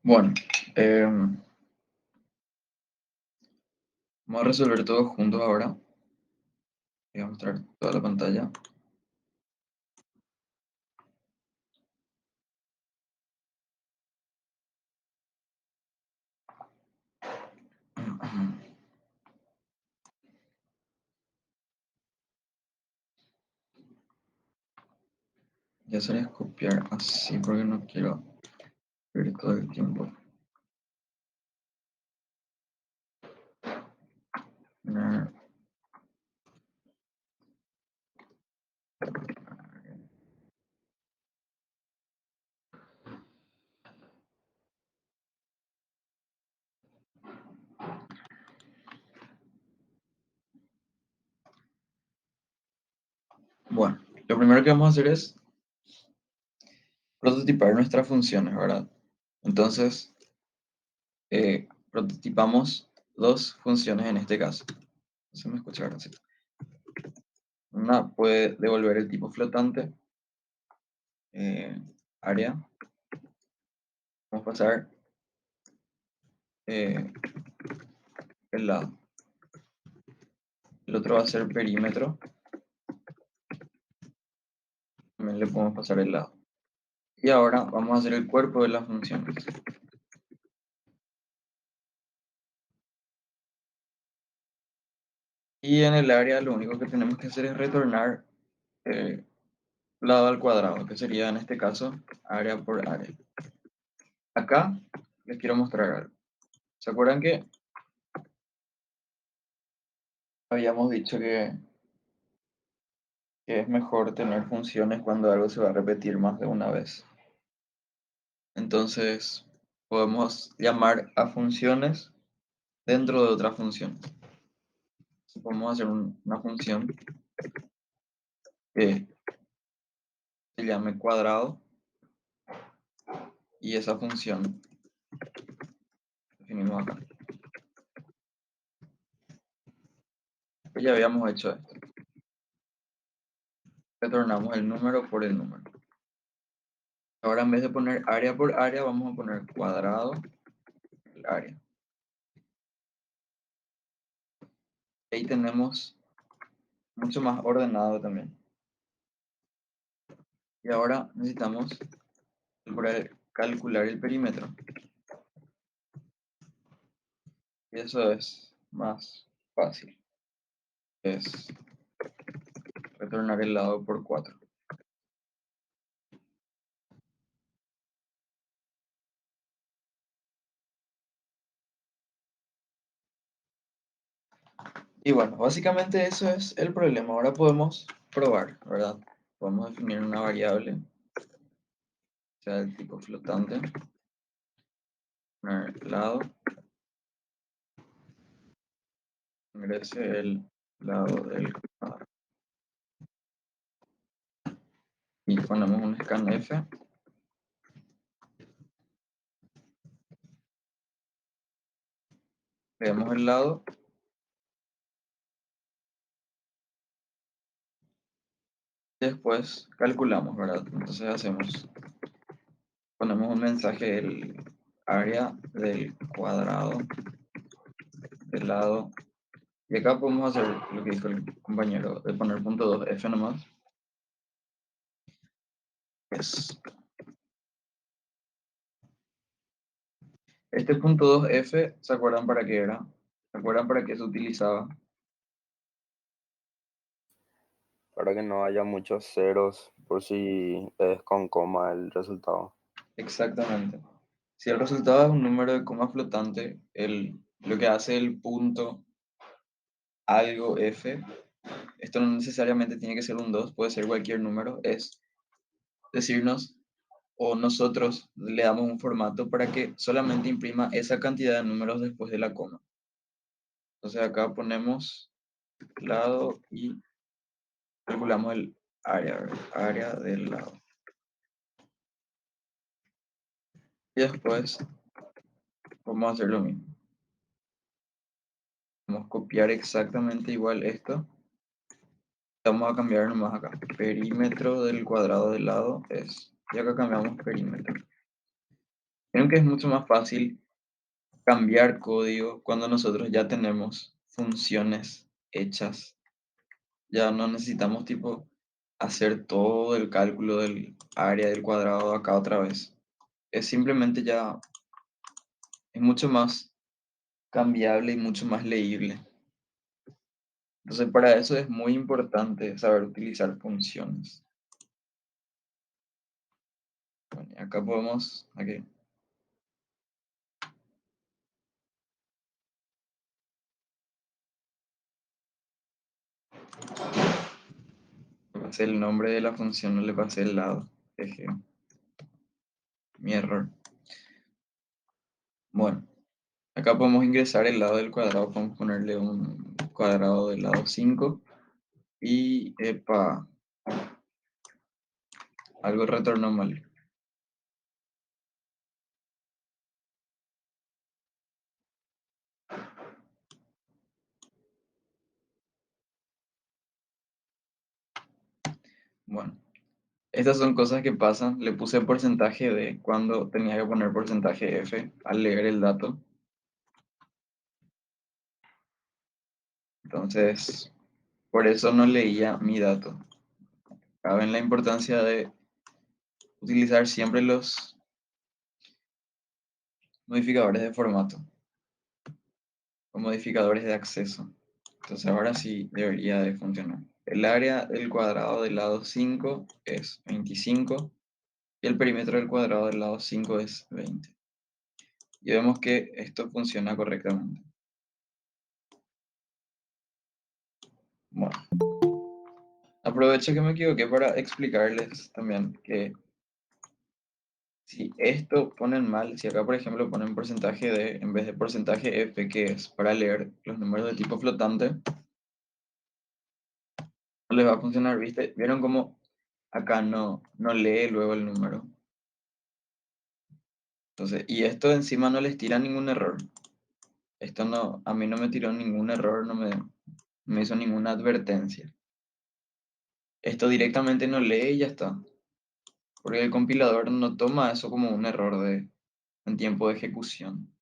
Bueno, vamos a resolver todo juntos ahora. Voy a mostrar toda la pantalla. Ya sería copiar así porque no quiero ver todo el tiempo. Poner- Bueno, lo primero que vamos a hacer es prototipar nuestras funciones, ¿verdad? Entonces, prototipamos dos funciones en este caso. Se me escucha ahora, sí. Una puede devolver el tipo flotante, área. Vamos a pasar eh, el lado. El otro va a ser perímetro. También le podemos pasar el lado. Y ahora vamos a hacer el cuerpo de las funciones. Y en el área lo único que tenemos que hacer es retornar eh, lado al cuadrado, que sería en este caso área por área. Acá les quiero mostrar algo. ¿Se acuerdan que habíamos dicho que es mejor tener funciones cuando algo se va a repetir más de una vez? Entonces podemos llamar a funciones dentro de otra función. Podemos hacer una función que se llame cuadrado y esa función definimos acá. Pues ya habíamos hecho esto. Retornamos el número por el número. Ahora en vez de poner área por área, vamos a poner cuadrado el área. Ahí tenemos mucho más ordenado también. Y ahora necesitamos calcular el perímetro. Y eso es más fácil. Es retornar el lado por 4. Y bueno, básicamente eso es el problema. Ahora podemos probar, ¿verdad? Podemos definir una variable, sea del tipo flotante, poner lado, ingrese el lado del cuadrado. Y ponemos un scanf, leemos el lado, después calculamos, ¿verdad? Entonces ponemos un mensaje el área del cuadrado del lado. Y acá podemos hacer lo que dijo el compañero, de poner punto 2f nomás. Es este punto 2f, ¿se acuerdan para qué era? ¿Se acuerdan para qué se utilizaba? Para que no haya muchos ceros por si es con coma el resultado. Exactamente. Si el resultado es un número de coma flotante, lo que hace el punto algo f, esto no necesariamente tiene que ser un 2, puede ser cualquier número, es decirnos, o nosotros le damos un formato para que solamente imprima esa cantidad de números después de la coma. Entonces acá ponemos lado y calculamos el área, ¿verdad? Área del lado. Y después vamos a hacer lo mismo. Vamos a copiar exactamente igual esto. Vamos a cambiar nomás acá. Perímetro del cuadrado del lado es. Y acá cambiamos perímetro. Creo que es mucho más fácil cambiar código cuando nosotros ya tenemos funciones hechas. Ya no necesitamos tipo hacer todo el cálculo del área del cuadrado acá otra vez. Es simplemente ya, es mucho más cambiable y mucho más leíble. Entonces para eso es muy importante saber utilizar funciones. Bueno, y acá podemos, aquí, le pasé el nombre de la función, no le pasé el lado. Eje, mi error. Bueno, acá podemos ingresar el lado del cuadrado, podemos ponerle un cuadrado del lado 5 y, epa, algo retornó mal. Bueno, estas son cosas que pasan. Le puse porcentaje de cuando tenía que poner porcentaje F al leer el dato. Entonces, por eso no leía mi dato. Saben la importancia de utilizar siempre los modificadores de formato o modificadores de acceso. Entonces ahora sí debería de funcionar. El área del cuadrado del lado 5 es 25 y el perímetro del cuadrado del lado 5 es 20. Y vemos que esto funciona correctamente. Bueno, aprovecho que me equivoqué para explicarles también que si esto ponen mal, si acá por ejemplo ponen porcentaje de, en vez de porcentaje F, que es para leer los números de tipo flotante, no les va a funcionar, ¿viste? ¿Vieron cómo acá no lee luego el número? Entonces, y esto encima no les tira ningún error. Esto no, a mí no me tiró ningún error, no me hizo ninguna advertencia. Esto directamente no lee y ya está. Porque el compilador no toma eso como un error en tiempo de ejecución.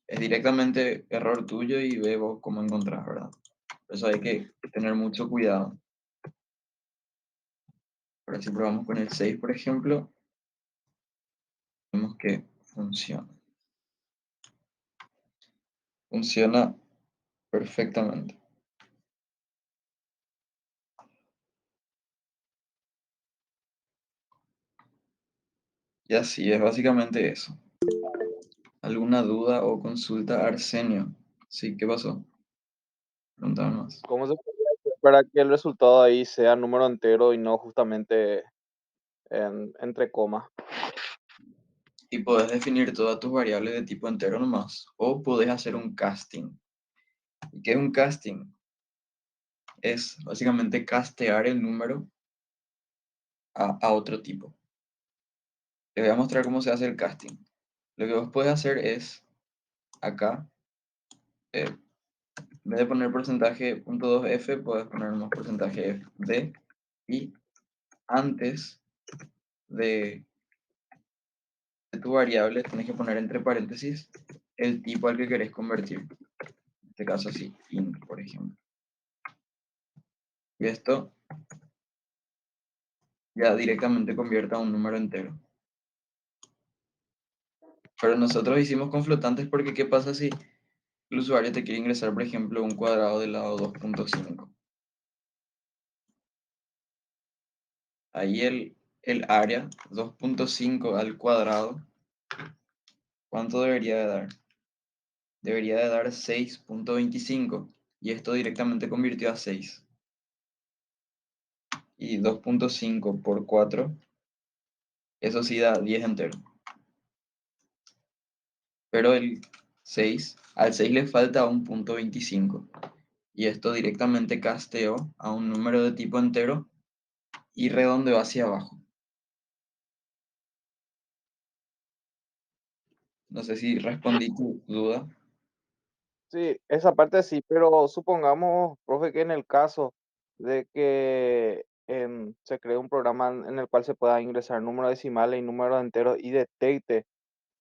Es directamente error tuyo y ve vos cómo encontrás, ¿verdad? Por eso hay que tener mucho cuidado. Ahora si probamos con el 6, por ejemplo, vemos que funciona. Funciona perfectamente. Y así es básicamente eso. ¿Alguna duda o consulta, Arsenio? Sí, ¿qué pasó? Preguntaba más. ¿Cómo se podría hacer para que el resultado ahí sea número entero y no justamente entre comas? Y podés definir todas tus variables de tipo entero nomás. O podés hacer un casting. ¿Y qué es un casting? Es básicamente castear el número a otro tipo. Te voy a mostrar cómo se hace el casting. Lo que vos puedes hacer es, acá, en vez de poner porcentaje .2f, puedes poner más porcentaje f de, y antes de, de tu variable tenés que poner entre paréntesis el tipo al que querés convertir. En este caso así, int, por ejemplo. Y esto ya directamente convierte a un número entero. Pero nosotros hicimos con flotantes porque ¿qué pasa si el usuario te quiere ingresar, por ejemplo, un cuadrado del lado 2.5? Ahí el área 2.5 al cuadrado, ¿cuánto debería de dar? Debería de dar 6.25 y esto directamente convirtió a 6. Y 2.5 por 4, eso sí da 10 entero. Pero al 6 le falta un punto 25. Y esto directamente casteó a un número de tipo entero y redondeó hacia abajo. No sé si respondí tu duda. Sí, esa parte sí, pero supongamos, profe, que en el caso de que se cree un programa en el cual se pueda ingresar números decimales y números enteros y detecte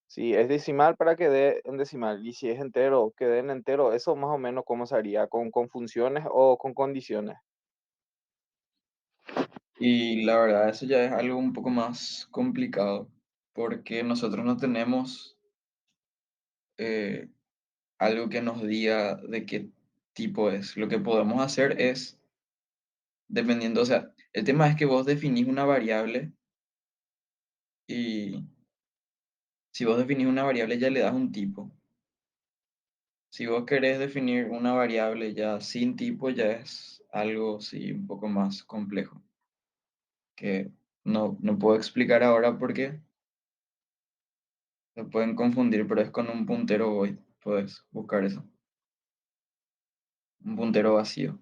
si es decimal para que dé en decimal y si es entero, que dé en entero, eso más o menos cómo se haría, con funciones o con condiciones. Y la verdad, eso ya es algo un poco más complicado, porque nosotros no tenemos eh, algo que nos diga de qué tipo es. Lo que podemos hacer es, dependiendo, o sea, el tema es que vos definís una variable y si vos definís una variable ya le das un tipo. Si vos querés definir una variable ya sin tipo, ya es algo sí un poco más complejo, que no puedo explicar ahora porque se pueden confundir, pero es con un puntero void. Puedes buscar eso, un puntero vacío.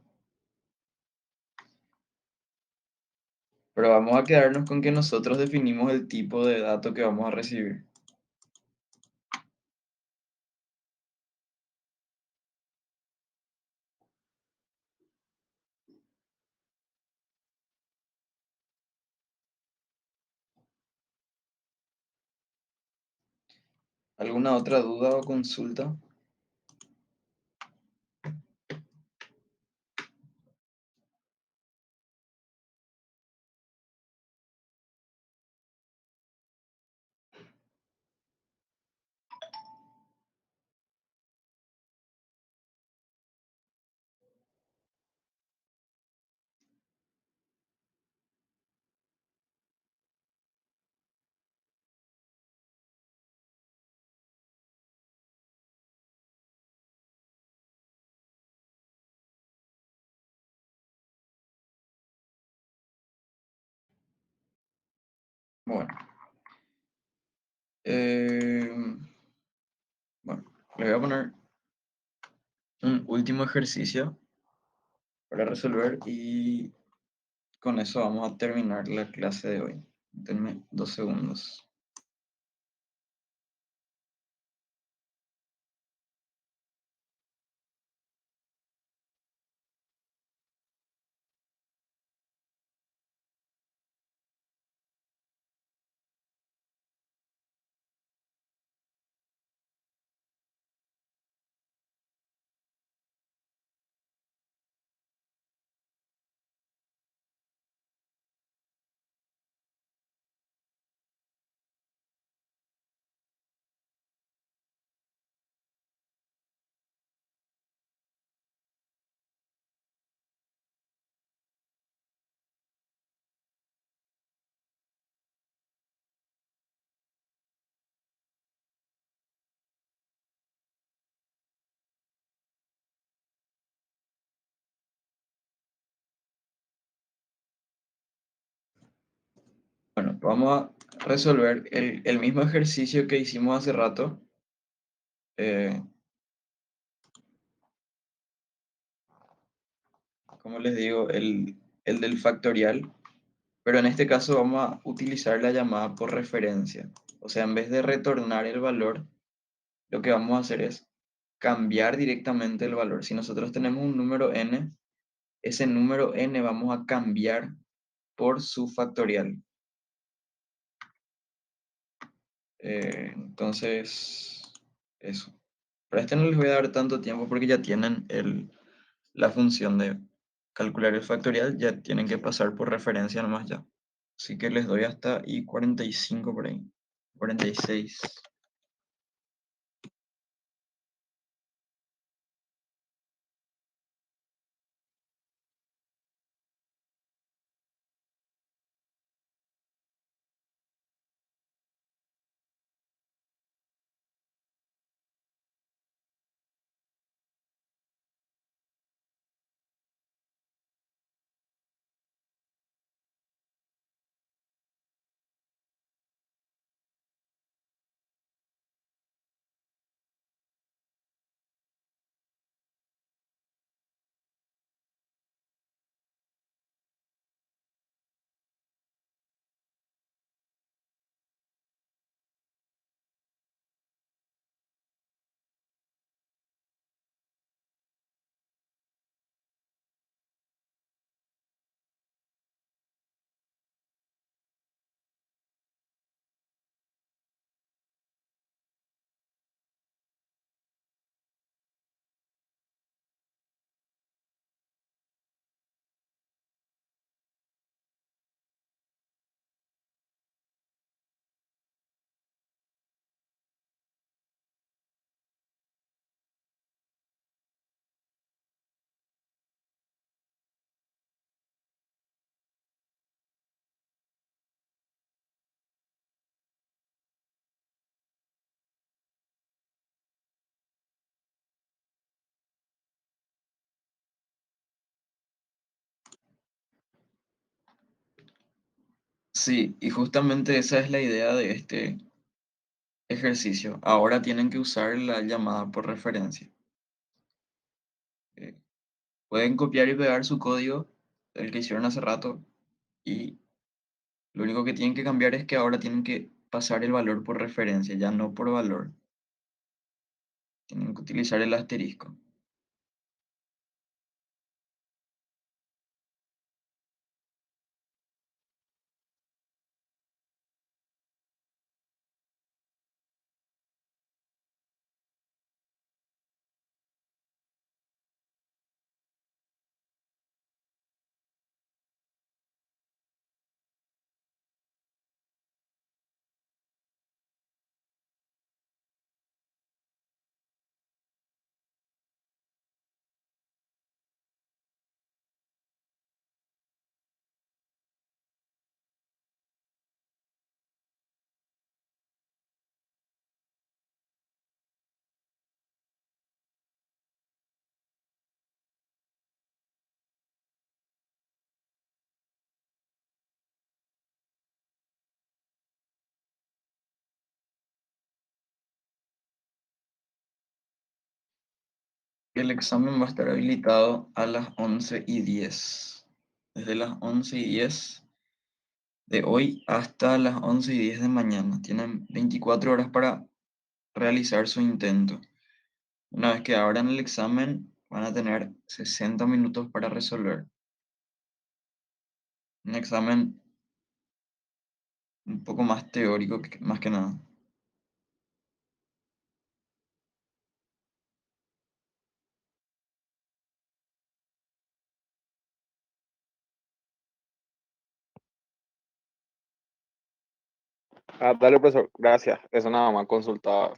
Pero vamos a quedarnos con que nosotros definimos el tipo de dato que vamos a recibir. ¿Alguna otra duda o consulta? Bueno, eh, bueno, le voy a poner un último ejercicio para resolver y con eso vamos a terminar la clase de hoy. Denme 2 segundos. Bueno, vamos a resolver el mismo ejercicio que hicimos hace rato. eh, Como les digo, el del factorial. Pero en este caso vamos a utilizar la llamada por referencia. O sea, en vez de retornar el valor, lo que vamos a hacer es cambiar directamente el valor. Si nosotros tenemos un número n, ese número n vamos a cambiar por su factorial. Entonces, eso. Para este no les voy a dar tanto tiempo porque ya tienen la función de calcular el factorial, ya tienen que pasar por referencia nomás ya. Así que les doy hasta I45 por ahí. 46. Sí, y justamente esa es la idea de este ejercicio. Ahora tienen que usar la llamada por referencia. Eh, Pueden copiar y pegar su código, el que hicieron hace rato, y lo único que tienen que cambiar es que ahora tienen que pasar el valor por referencia, ya no por valor. Tienen que utilizar el asterisco. El examen va a estar habilitado a las 11:10. Desde las 11:10 de hoy hasta las 11:10 de mañana. Tienen 24 horas para realizar su intento. Una vez que abran el examen, van a tener 60 minutos para resolver. Un examen un poco más teórico, más que nada. Ah, dale, profesor, gracias. Eso nada más consultaba.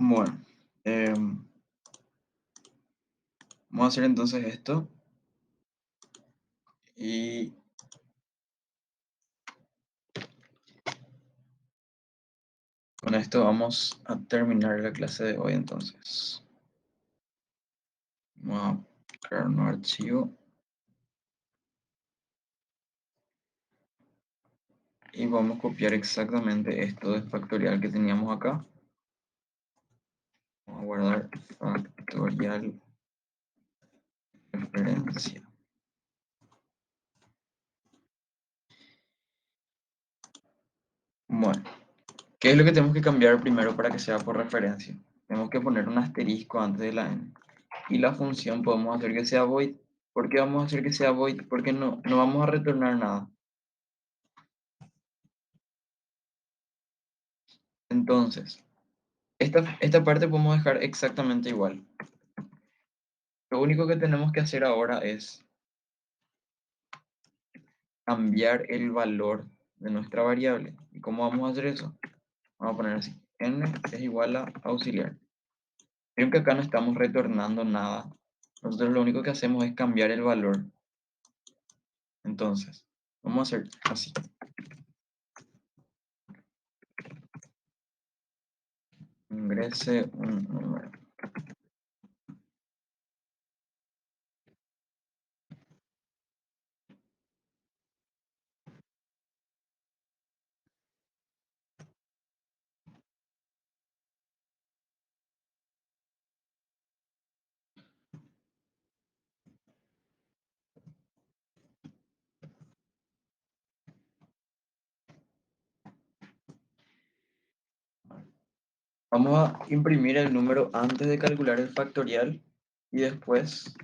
Bueno, vamos a hacer entonces esto y con esto vamos a terminar la clase de hoy entonces. Vamos a crear un nuevo archivo y vamos a copiar exactamente esto de factorial que teníamos acá. Vamos a guardar factorial referencia. Bueno, ¿qué es lo que tenemos que cambiar primero para que sea por referencia? Tenemos que poner un asterisco antes de la n. Y la función podemos hacer que sea void. ¿Por qué vamos a hacer que sea void? Porque no vamos a retornar nada. Entonces, esta parte podemos dejar exactamente igual. Lo único que tenemos que hacer ahora es cambiar el valor de nuestra variable. ¿Y cómo vamos a hacer eso? Vamos a poner así, n es igual a auxiliar. Vieron que acá no estamos retornando nada. Nosotros lo único que hacemos es cambiar el valor. Entonces, vamos a hacer así. Ingrese un número. Vamos a imprimir el número antes de calcular el factorial y después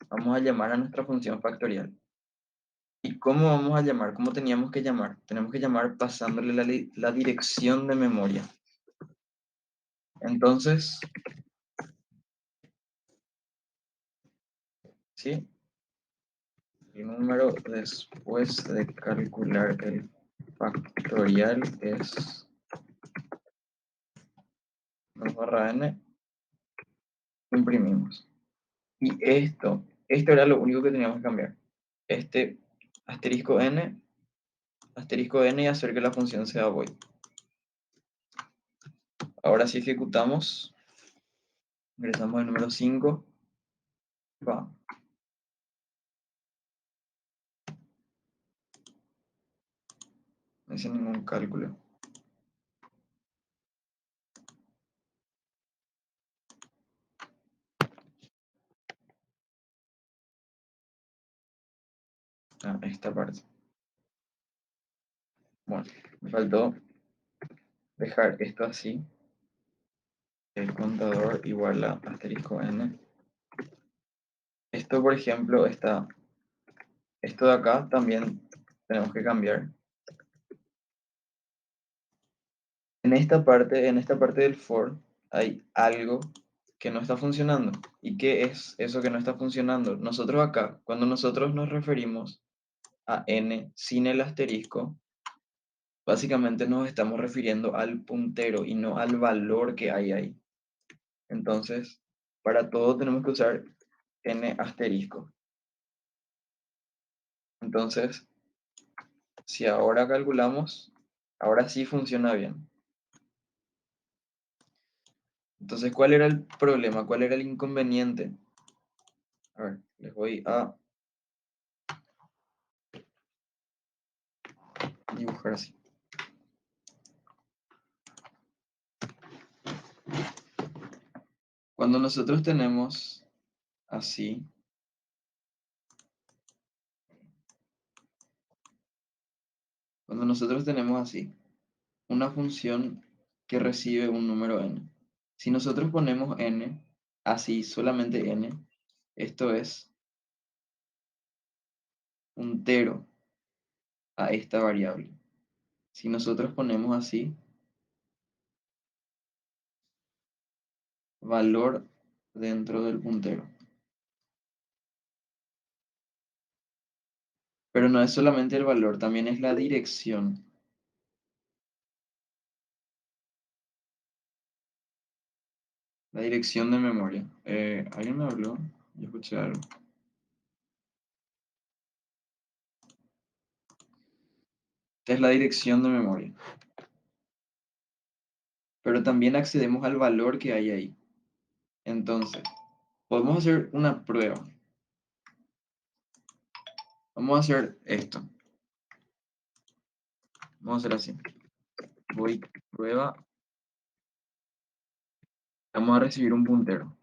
vamos a llamar a nuestra función factorial. ¿Y cómo vamos a llamar? ¿Cómo teníamos que llamar? Tenemos que llamar pasándole la dirección de memoria. Entonces, ¿sí? El número después de calcular el factorial es 2 barra n, imprimimos. Y esto era lo único que teníamos que cambiar. Este asterisco n y hacer que la función sea void. Ahora si ejecutamos, ingresamos el número 5, va, no hice ningún cálculo. Esta parte. Bueno, me faltó dejar esto así, el contador igual a asterisco n. Esto, por ejemplo, esto de acá también tenemos que cambiar. En esta parte del for hay algo que no está funcionando. ¿Y qué es eso que no está funcionando? Nosotros acá, cuando nosotros nos referimos a n sin el asterisco, básicamente nos estamos refiriendo al puntero y no al valor que hay ahí. Entonces, para todo tenemos que usar n asterisco. Entonces, si ahora calculamos, ahora sí funciona bien. Entonces, ¿cuál era el problema? ¿Cuál era el inconveniente? A ver, les voy a dibujar así. Cuando nosotros tenemos así, cuando nosotros tenemos así, una función que recibe un número n. Si nosotros ponemos n, así, solamente n, esto es un tero a esta variable. Si nosotros ponemos así, valor dentro del puntero. Pero no es solamente el valor, también es la dirección. La dirección de memoria. ¿Alguien me habló? Yo escuché algo. Es la dirección de memoria. Pero también accedemos al valor que hay ahí. Entonces, podemos hacer una prueba. Vamos a hacer esto. Vamos a hacer así. Voy prueba. Vamos a recibir un puntero.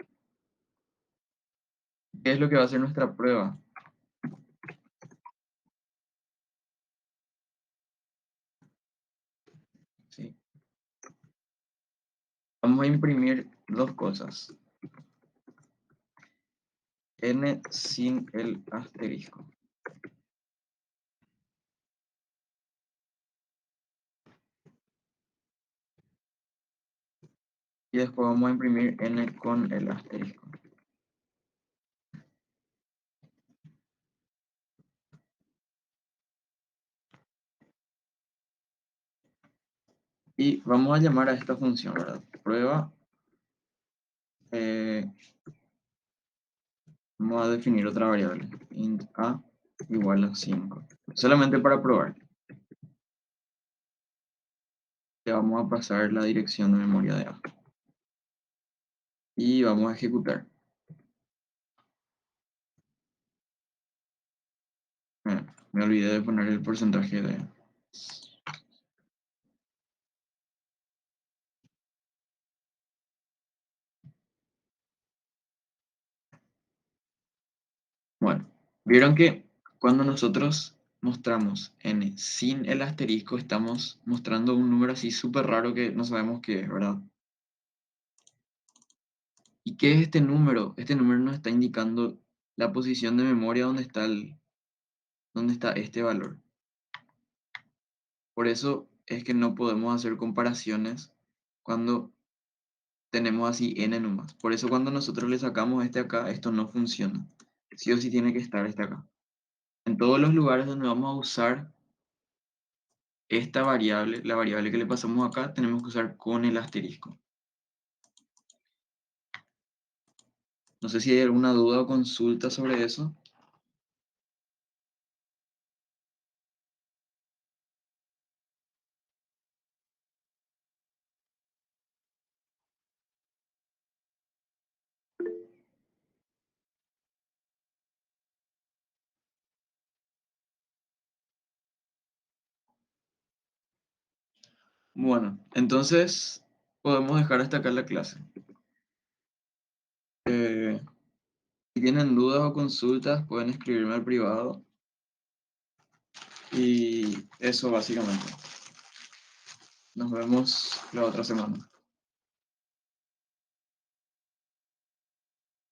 ¿Qué es lo que va a hacer nuestra prueba? Sí. Vamos a imprimir dos cosas. N sin el asterisco. Y después vamos a imprimir N con el asterisco. Y vamos a llamar a esta función, ¿verdad? Prueba. eh, Vamos a definir otra variable. Int a igual a 5. Solamente para probar. Le vamos a pasar la dirección de memoria de A. Y vamos a ejecutar. Me olvidé de poner el porcentaje de... Bueno, vieron que cuando nosotros mostramos n sin el asterisco, estamos mostrando un número así súper raro que no sabemos qué es, ¿verdad? ¿Y qué es este número? Este número nos está indicando la posición de memoria donde está este valor. Por eso es que no podemos hacer comparaciones cuando tenemos así n nomás. Por eso cuando nosotros le sacamos este acá, esto no funciona. Sí o sí tiene que estar este acá. En todos los lugares donde vamos a usar esta variable, la variable que le pasamos acá, tenemos que usar con el asterisco. No sé si hay alguna duda o consulta sobre eso. Bueno, entonces podemos dejar hasta acá la clase. Eh, si tienen dudas o consultas, pueden escribirme al privado. Y eso básicamente. Nos vemos la otra semana.